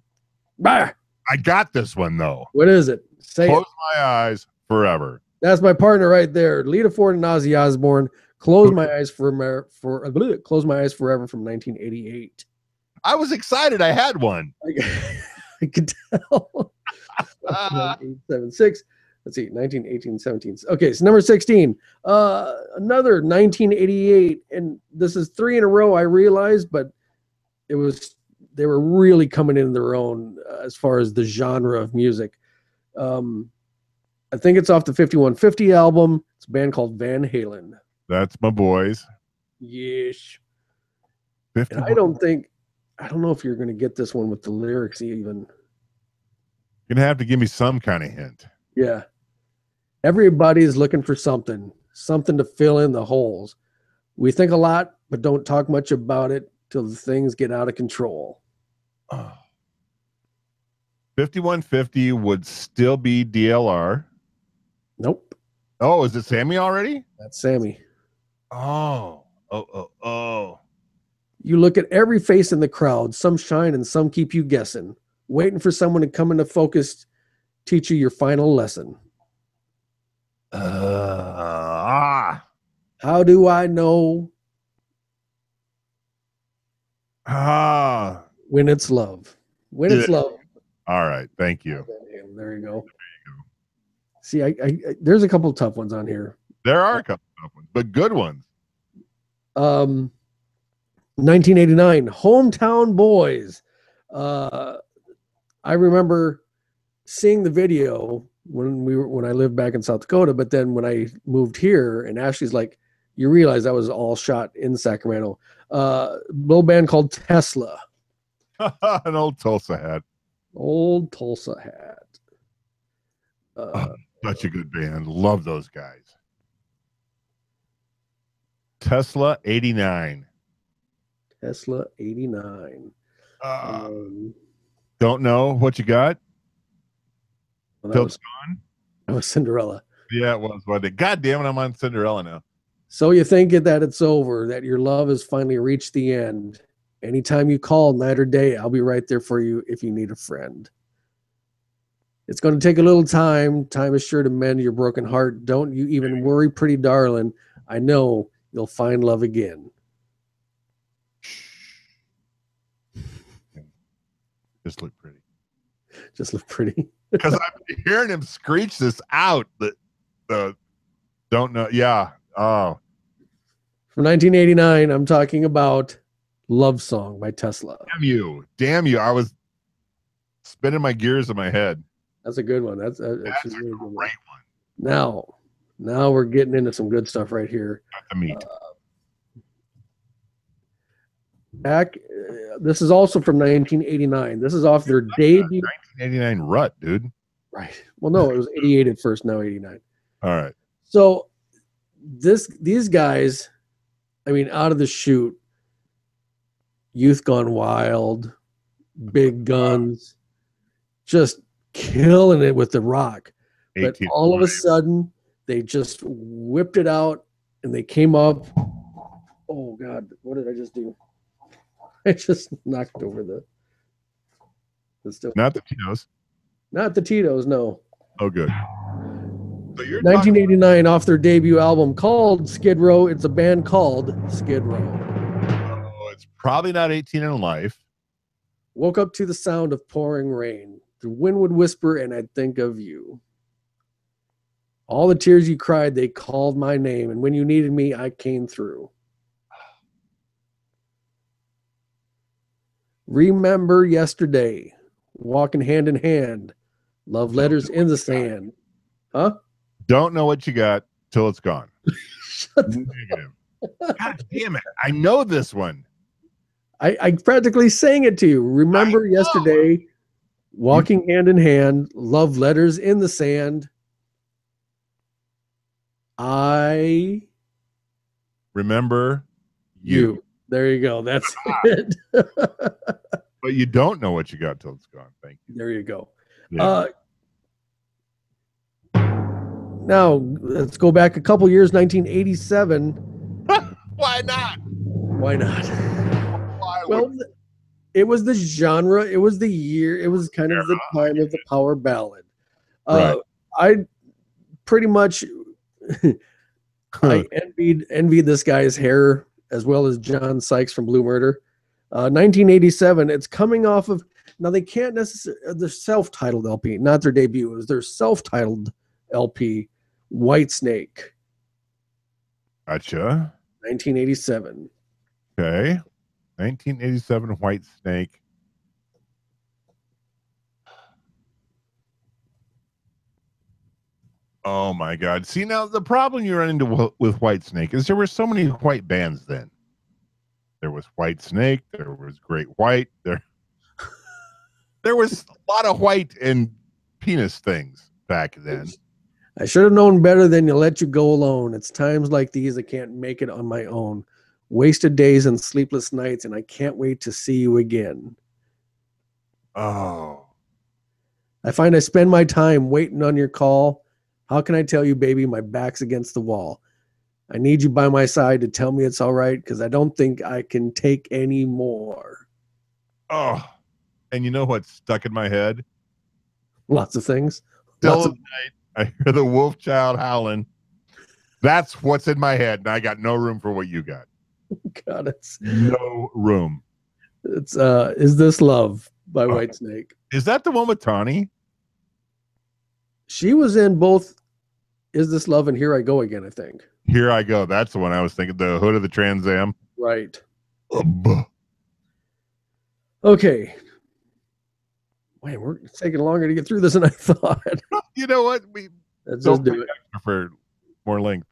Bah! I got this one though. What is it? Say Close it. My Eyes Forever. That's my partner right there. Lita Ford and Ozzy Osbourne. Close My Eyes Forever from 1988. I was excited. I had one. I could tell. 1976. Let's see, 19, 18, 17. Okay, so number 16. Another 1988, and this is 3 in a row, I realized, but they were really coming in their own as far as the genre of music. I think it's off the 5150 album. It's a band called Van Halen. That's my boys. Yes. And I don't know if you're going to get this one with the lyrics even. You're going to have to give me some kind of hint. Yeah. Everybody's looking for something to fill in the holes. We think a lot, but don't talk much about it till the things get out of control. 5150 would still be DLR. Nope. Oh, is it Sammy already? That's Sammy. Oh. You look at every face in the crowd. Some shine and some keep you guessing. Waiting for someone to come into focus, teach you your final lesson. How do I know when it's love? When it's love. All right. Thank you. There you go. See, I there's a couple of tough ones on here. There are a couple of tough ones, but good ones. 1989, Hometown Boys. I remember seeing the video when I lived back in South Dakota, but then when I moved here, and Ashley's like, you realize that was all shot in Sacramento. Little band called Tesla. An old Tulsa hat. Old Tulsa hat. Such a good band. Love those guys. Tesla 89. Tesla 89. Don't know what you got. Well, Till it's gone. That was Cinderella. Yeah, it was. God damn it, I'm on Cinderella now. So you think that it's over, that your love has finally reached the end. Anytime you call, night or day, I'll be right there for you if you need a friend. It's going to take a little time. Time is sure to mend your broken heart. Don't you even worry, pretty darling. I know you'll find love again. Just look pretty. Just look pretty. Because I've been hearing him screech this out. Don't know. Yeah. Oh. From 1989, I'm talking about Love Song by Tesla. Damn you. I was spinning my gears in my head. That's a good one. That's a really great one. Now we're getting into some good stuff right here. The meat. This is also from 1989. This is off their debut. 1989 rut, dude. Right. Well, no, it was 88 at first, now 89. All right. So these guys, I mean, out of the chute, Youth Gone Wild, Big Guns, just killing it with the rock. But all of a sudden, they just whipped it out and they came up. Oh, God, what did I just do? I just knocked over the stuff. Not the Tito's. Not the Tito's, no. Oh, good. So you're 1989 off their debut album called Skid Row. It's a band called Skid Row. Oh, it's probably not 18 in life. Woke up to the sound of pouring rain. The wind would whisper and I'd think of you. All the tears you cried, they called my name. And when you needed me, I came through. Remember yesterday, walking hand in hand, love letters in the sand. Huh? Don't know what you got till it's gone. Shut the- Negative. God damn it. I know this one. I practically sang it to you. Remember yesterday, walking hand in hand, love letters in the sand. I Remember you. There you go. That's it. But you don't know what you got till it's gone. Thank you. There you go. Yeah. Now let's go back a couple years, 1987. Why not? Why not? Why Well, would it was the genre. It was the year. It was kind of the time of the power ballad. Right. I pretty much I envied this guy's hair as well as John Sykes from Blue Murder. 1987. It's coming off of now. They can't necessarily the self-titled LP, not their debut. It was their self-titled LP, White Snake. Gotcha. 1987. Okay. 1987 White Snake. Oh my God. See, now the problem you run into with White Snake is there were so many white bands then. There was White Snake, there was Great White, there was a lot of white and penis things back then. I should have known better than to let you go alone. It's times like these I can't make it on my own. Wasted days and sleepless nights, and I can't wait to see you again. Oh. I find I spend my time waiting on your call. How can I tell you, baby, my back's against the wall? I need you by my side to tell me it's all right because I don't think I can take any more. Oh. And you know what's stuck in my head? Lots of things. Still at night, I hear the wolf child howling. That's what's in my head, and I got no room for what you got. God, it's no room. It's Is This Love by Whitesnake. Is that the one with Tawny? She was in both Is This Love and Here I Go Again, I think. Here I Go. That's the one I was thinking. The Hood of the Trans Am. Right. Okay. Wait, we're taking longer to get through this than I thought. You know what? Let's just do it. For more length.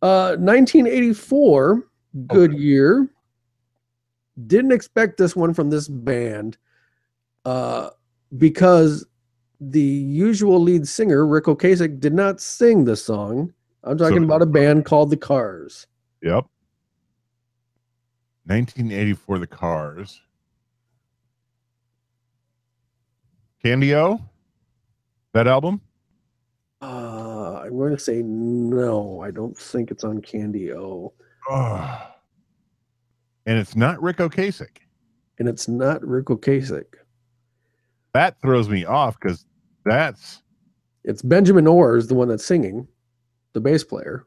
1984, good year. Didn't expect this one from this band because the usual lead singer, Rick Ocasek, did not sing the song. I'm talking about a band called The Cars. Yep. 1984, The Cars. Candy-O? That album? I'm going to say no. I don't think it's on Candy-O. Oh. And it's not Rick Ocasek. And it's not Rick Ocasek. That throws me off because it's Benjamin Orr is the one that's singing, the bass player.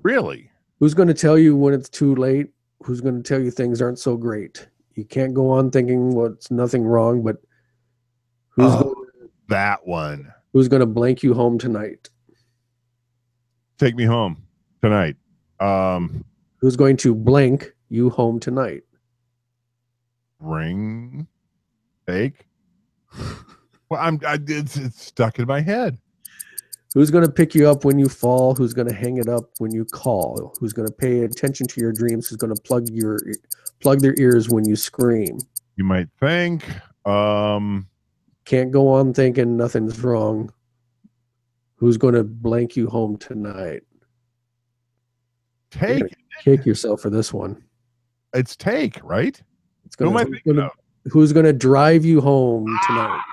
Really? Who's going to tell you when it's too late? Who's going to tell you things aren't so great? You can't go on thinking what's nothing wrong, but that one. Who's going to blank you home tonight? Take me home tonight. Who's going to blank you home tonight? Ring. Fake. Well, it's stuck in my head. Who's going to pick you up when you fall? Who's going to hang it up when you call? Who's going to pay attention to your dreams? Who's going to plug their ears when you scream? You might think. Can't go on thinking nothing's wrong. Who's going to blank you home tonight? Kick yourself for this one. It's Take, right? Who's going to drive you home tonight?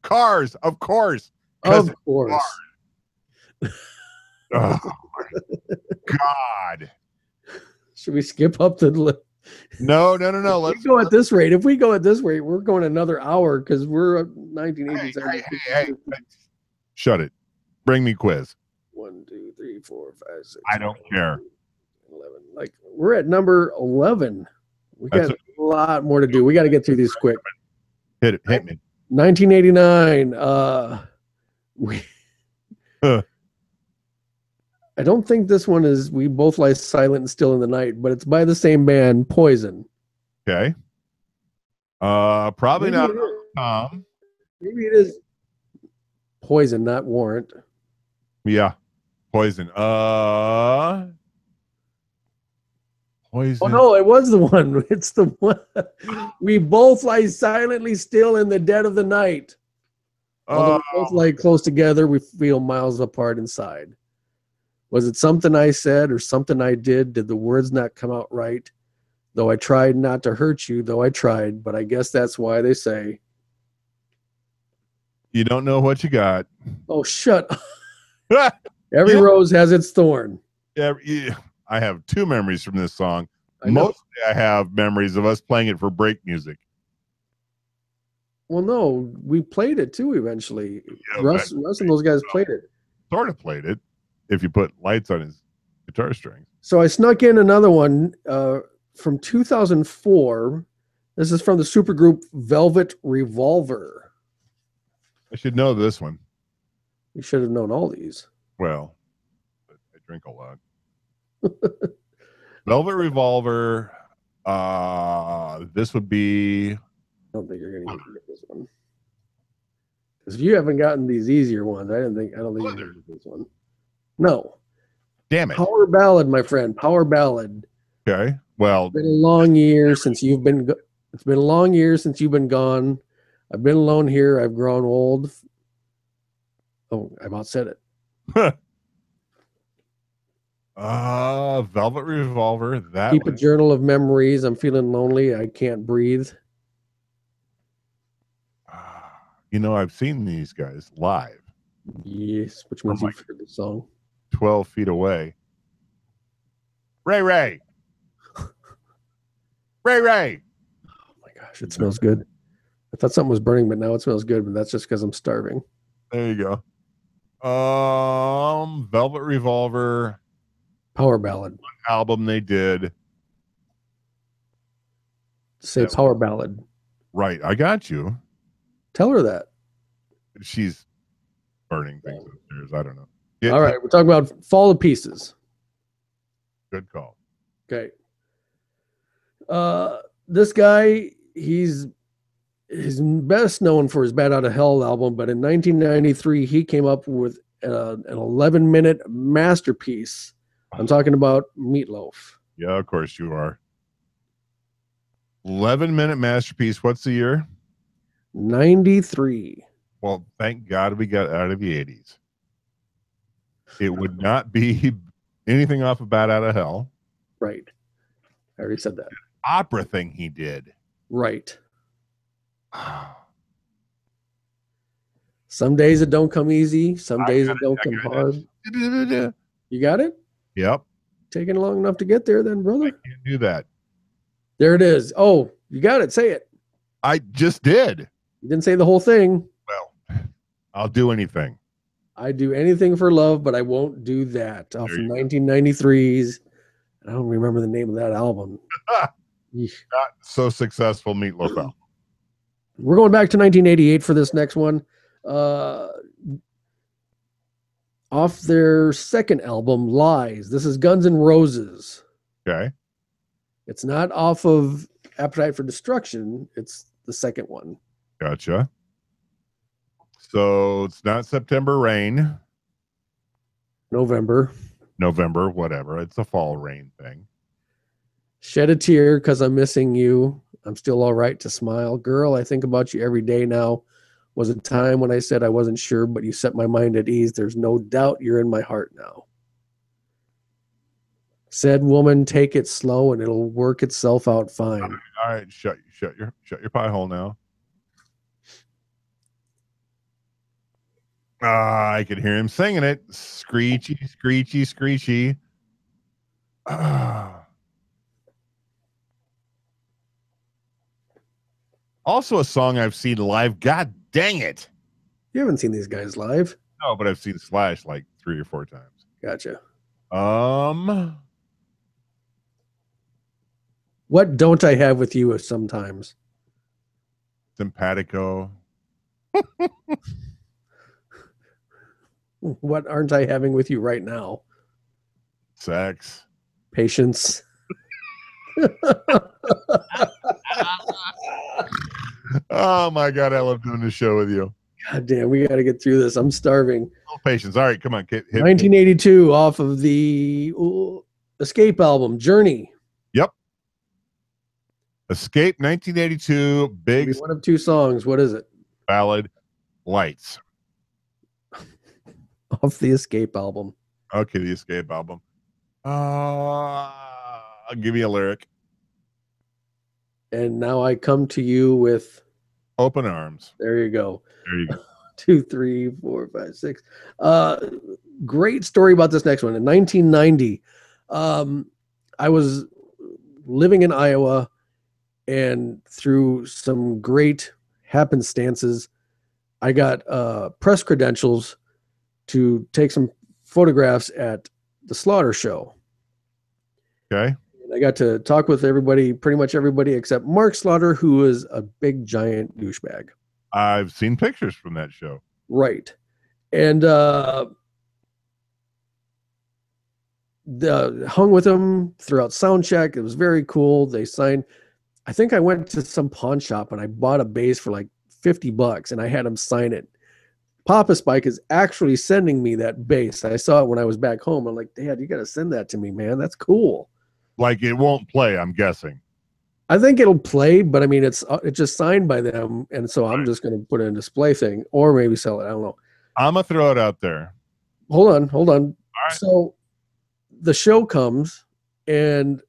Cars, of course. Of course. Oh, God. Should we skip up the list? No. Let's go at this rate. If we go at this rate, we're going another hour because we're 1987. Hey. Shut it. Bring me quiz. 1, 2, 3, 4, 5, 6. I don't care. 11. Like we're at number 11. We got a lot more to do. We got to get through these quick. Hit me. 1989. I don't think this one is We Both Lie Silent and Still in the Night, but it's by the same band, Poison. Okay. Probably maybe not Tom. Maybe it is Poison, not Warrant. Yeah. Poison. Poison. Oh no, it was the one. It's the one. We both lie silently still in the dead of the night. Although we both lie close together, we feel miles apart inside. Was it something I said or something I did? Did the words not come out right? Though I tried not to hurt you, though I tried, but I guess that's why they say, you don't know what you got. oh, shut up. Every rose has its thorn. Yeah, I have two memories from this song. Mostly I have memories of us playing it for break music. Well, no, we played it too eventually. Yeah, Russ and those guys played it. Sort of played it if you put lights on his guitar strings. So I snuck in another one from 2004. This is from the supergroup Velvet Revolver. I should know this one. You should have known all these. Well, I drink a lot. Velvet Revolver. This would be. I don't think you're going to get this one. Because if you haven't gotten these easier ones, I don't think you're going to get this one. No. Damn it. Power ballad, my friend. Power ballad. Okay. Well, it's been a long year since you've been. It's been a long year since you've been gone. I've been alone here. I've grown old. Oh, I about said it. Velvet Revolver. That Keep a journal of memories. I'm feeling lonely. I can't breathe. You know, I've seen these guys live. Yes, which means you've heard the song. 12 feet away. Ray Ray. Ray Ray. Oh my gosh, it smells good. I thought something was burning, but now it smells good, but that's just because I'm starving. There you go. Velvet Revolver. Power ballad. One album they did. Say power ballad. Right. I got you. Tell her that. She's burning things upstairs. I don't know. All right. We're talking about Fall to Pieces. Good call. Okay. This guy, he's best known for his Bad Out of Hell album, but in 1993, he came up with an 11-minute masterpiece. I'm talking about Meatloaf. Yeah, of course you are. 11-minute masterpiece. What's the year? 93. Well, thank God we got out of the 80s. It would not be anything off of Bad Out of Hell. Right. I already said that. Opera thing he did. Right. Some days it don't come easy. Some days it don't come hard. You got it? Yep. Taking long enough to get there then, brother. I can't do that. There it is. Oh, you got it. Say it. I just did. You didn't say the whole thing. Well, I'll do anything. I do anything for love, but I won't do that. Off from 1993's. I don't remember the name of that album. Not so successful Meatloaf album. We're going back to 1988 for this next one. Off their second album, Lies. This is Guns N' Roses. Okay. It's not off of Appetite for Destruction. It's the second one. Gotcha. So it's not September Rain. November, whatever. It's a fall rain thing. Shed a Tear because I'm missing you. I'm still all right to smile. Girl, I think about you every day now. Was a time when I said I wasn't sure, but you set my mind at ease. There's no doubt you're in my heart now. Said woman, take it slow and it'll work itself out fine. All right. Shut your pie hole now. I could hear him singing it. Screechy, screechy, screechy. Also a song I've seen live. God dang it. You haven't seen these guys live? No, but I've seen Slash like 3 or 4 times. Gotcha. What don't I have with you sometimes? Simpatico. What aren't I having with you right now? Sex. Patience. Oh my God, I love doing this show with you. God damn, we got to get through this. I'm starving. No patience. All right, come on. Hit 1982 off of the Escape album, Journey. Yep. Escape 1982, big One of two songs. What is it? ballad, Lights. Off the Escape album. Okay, the Escape album. I'll give you a lyric. And now I come to you with Open arms. There you go. There you go. 2, 3, 4, 5, 6. Great story about this next one. In 1990, I was living in Iowa, and through some great happenstances, I got press credentials to take some photographs at the Slaughter Show. Okay. And I got to talk with everybody, pretty much everybody except Mark Slaughter, who is a big giant douchebag. I've seen pictures from that show. Right. And hung with them throughout sound check. It was very cool. They signed. I think I went to some pawn shop and I bought a bass for like $50 and I had them sign it. Papa Spike is actually sending me that bass. I saw it when I was back home. I'm like, Dad, you got to send that to me, man. That's cool. Like it won't play, I'm guessing. I think it'll play, but I mean, it's just signed by them. And so I'm just going to put it in a display thing or maybe sell it. I don't know. I'm going to throw it out there. Hold on. All right. So the show comes, and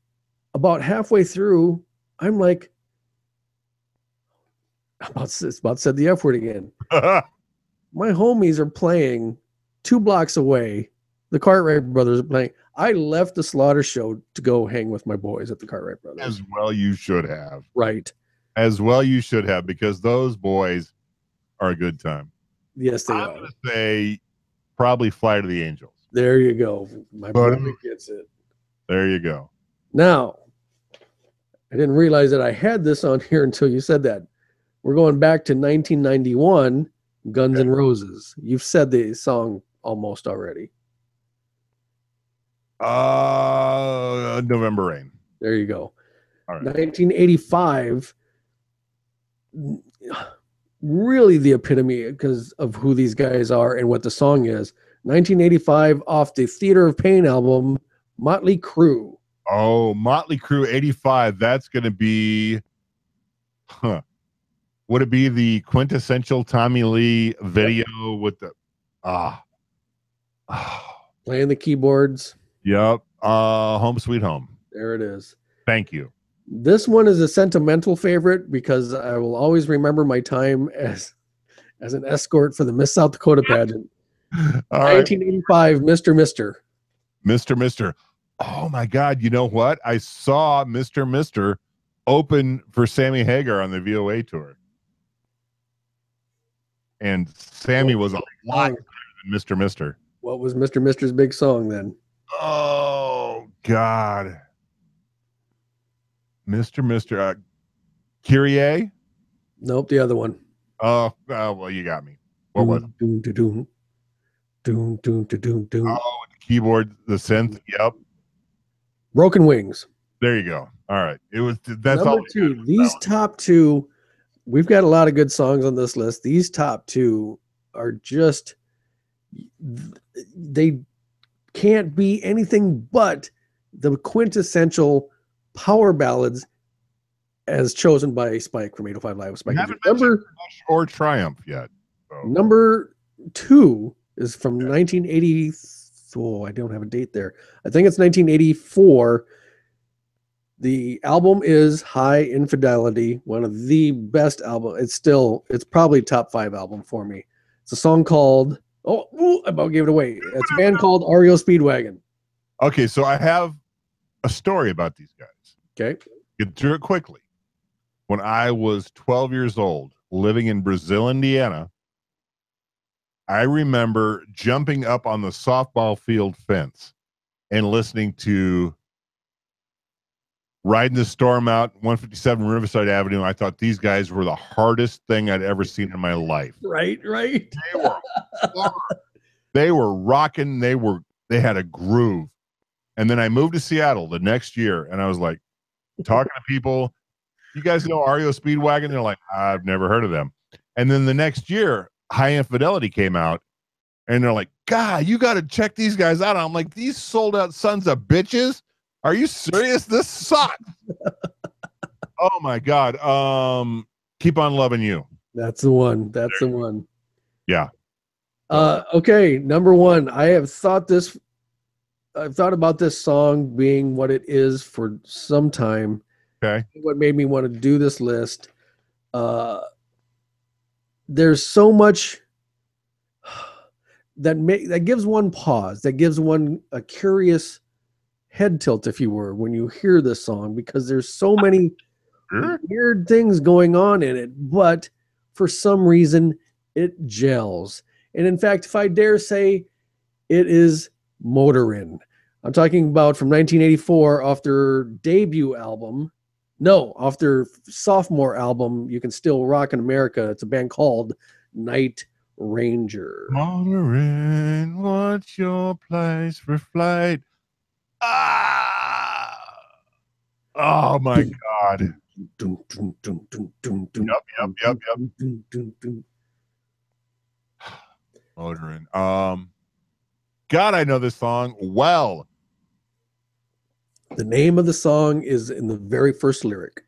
about halfway through, I'm like, about said the F word again. My homies are playing 2 blocks away. The Cartwright brothers are playing. I left the Slaughter Show to go hang with my boys at the Cartwright brothers. As well you should have. Right. As well you should have, because those boys are a good time. Yes, they I'm are. going to say probably Fly to the Angels. There you go. My boy gets it. There you go. Now, I didn't realize that I had this on here until you said that. We're going back to 1991, Guns N' Roses. You've said the song almost already. November Rain. There you go. All right. 1985, really the epitome because of who these guys are and what the song is. 1985 off the Theater of Pain album, Motley Crue. Oh, Motley Crue 85. That's going to be, would it be the quintessential Tommy Lee video with the, Playing the keyboards. Yep. Home Sweet Home. There it is. Thank you. This one is a sentimental favorite because I will always remember my time as an escort for the Miss South Dakota pageant. All right. 1985, Mr. Oh my God. You know what? I saw Mr. open for Sammy Hagar on the VOA tour. And Sammy was a lot better than Mr. What was Mr.'s big song then? Oh God. Mr. Kyrie? Nope, the other one. Oh, well, you got me. What was it? Doom, doom, doom, doom, doom, doom. Oh, the keyboard, the synth. Yep. Broken Wings. There you go. All right. It was that's Number all. 2. These top 2, we've got a lot of good songs on this list. These top 2 are just, they can't be anything but the quintessential power ballads as chosen by Spike from 805 Live with Spike. Number or Triumph yet. So. Number 2 is from 1980. Oh, I don't have a date there. I think it's 1984. The album is High Infidelity, one of the best albums. It's probably top 5 album for me. It's a song called, I about gave it away. It's a band called REO Speedwagon. Okay, so I have a story about these guys. Okay. Get through it quickly. When I was 12 years old, living in Brazil, Indiana, I remember jumping up on the softball field fence and listening to Riding the Storm Out, 157 Riverside Avenue. I thought these guys were the hardest thing I'd ever seen in my life. Right. They were hard. They were rocking. They had a groove. And then I moved to Seattle the next year, and I was like, talking to people, you guys know REO Speedwagon? They're like, I've never heard of them. And then the next year, High Infidelity came out, and they're like, God, you got to check these guys out. I'm like, these sold out sons of bitches. Are you serious? This sucks. Oh my God. Keep on Loving You. That's the one. That's the one. Yeah. Okay. Number one, I've thought about this song being what it is for some time. Okay. What made me want to do this list. There's so much that gives one pause, that gives one a curious head tilt, if you were, when you hear this song, because there's so many weird things going on in it, but for some reason it gels. And in fact, if I dare say, it is Motorin. I'm talking about from 1984 off their debut album. No, off their sophomore album, You Can Still Rock in America. It's a band called Night Ranger. Motorin, what's your place for flight? Ah! Oh my God. Yep. Motorin. God, I know this song well. The name of the song is in the very first lyric.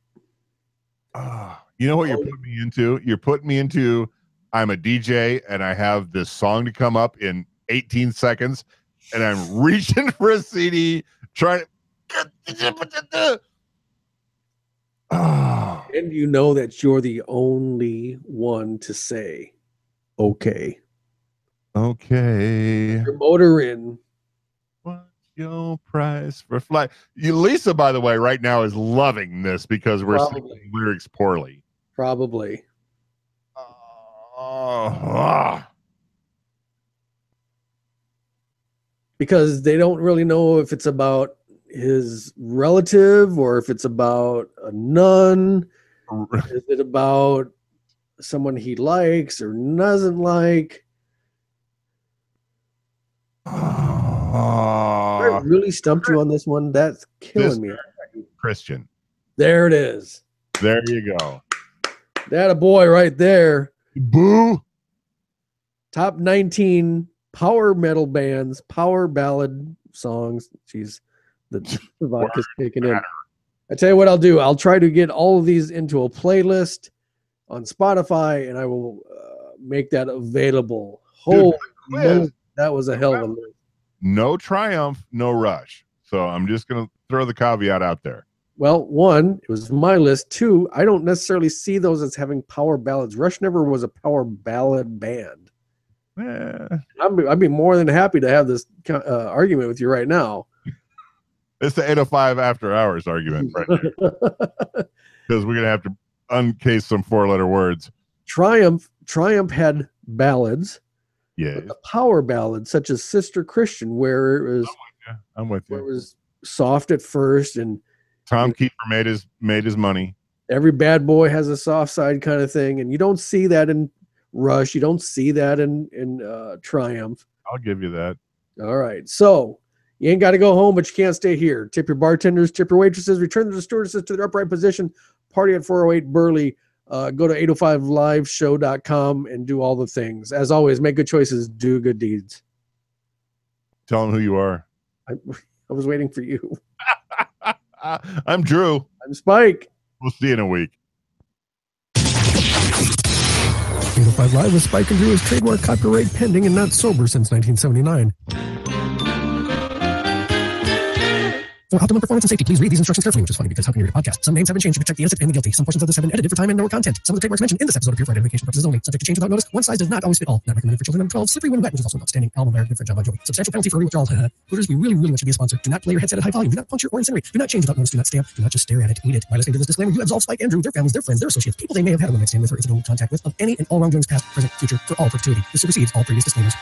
You know what you're putting me into? You're putting me into, I'm a DJ and I have this song to come up in 18 seconds and I'm reaching for a CD, trying to... And you know that you're the only one to say, okay. Okay. Your Motorin. What's your price for flight? Lisa, by the way, right now is loving this because we're singing lyrics poorly. Probably. Because they don't really know if it's about his relative or if it's about a nun. Is it about someone he likes or doesn't like? I really stumped you on this one. That's killing me. Christian. There it is. There you go. That a boy right there. Boo. Top 19 power metal bands, power ballad songs. Jeez, the vodka's kicking in. I tell you what I'll do. I'll try to get all of these into a playlist on Spotify, and I will make that available. Holy moly, that was a hell of a list. No Triumph, no Rush. So I'm just going to throw the caveat out there. Well, one, it was my list. Two, I don't necessarily see those as having power ballads. Rush never was a power ballad band. I'd be more than happy to have this argument with you right now. It's the 805 after hours argument right there. Because we're going to have to uncase some 4-letter words. Triumph had ballads. Yeah. The power ballads, such as Sister Christian, where it was I'm with you. Where it was soft at first, and Tom Kiefer made his money. Every bad boy has a soft side kind of thing, and you don't see that in Rush. You don't see that in Triumph. I'll give you that. All right. So you ain't got to go home, but you can't stay here. Tip your bartenders, tip your waitresses, return the stewardesses to their upright position, party at 408 Burley. Go to 805liveshow.com and do all the things. As always, make good choices, do good deeds. Tell them who you are. I was waiting for you. I'm Drew. I'm Spike. We'll see you in a week. 805 Live with Spike and Drew is trademark, copyright pending, and not sober since 1979. For optimum performance and safety, please read these instructions carefully, which is funny because how can you read a podcast? Some names have been changed. You can check the innocent and the guilty. Some portions of this have been edited for time and or content. Some of the trademarks mentioned in this episode appear for identification purposes only. Subject to change without notice. One size does not always fit all. Not recommended for children under 12. Slippery When Wet, which is also an outstanding album by our good friend John Bon Jovi. Substantial penalty for withdrawal. Hooters, we really want you to be a sponsor. Do not play your headset at high volume. Do not puncture or incinerate. Do not change without notice. Do not stamp. Do not just stare at it. Eat it. By listening to this disclaimer, you absolve Spike, Andrew, their families, their friends, their associates, people they may have had a one-night stand with or incidental contact with of any and all wrongdoings past, present, future, for all perpetuity. This supersedes all previous disclaimers.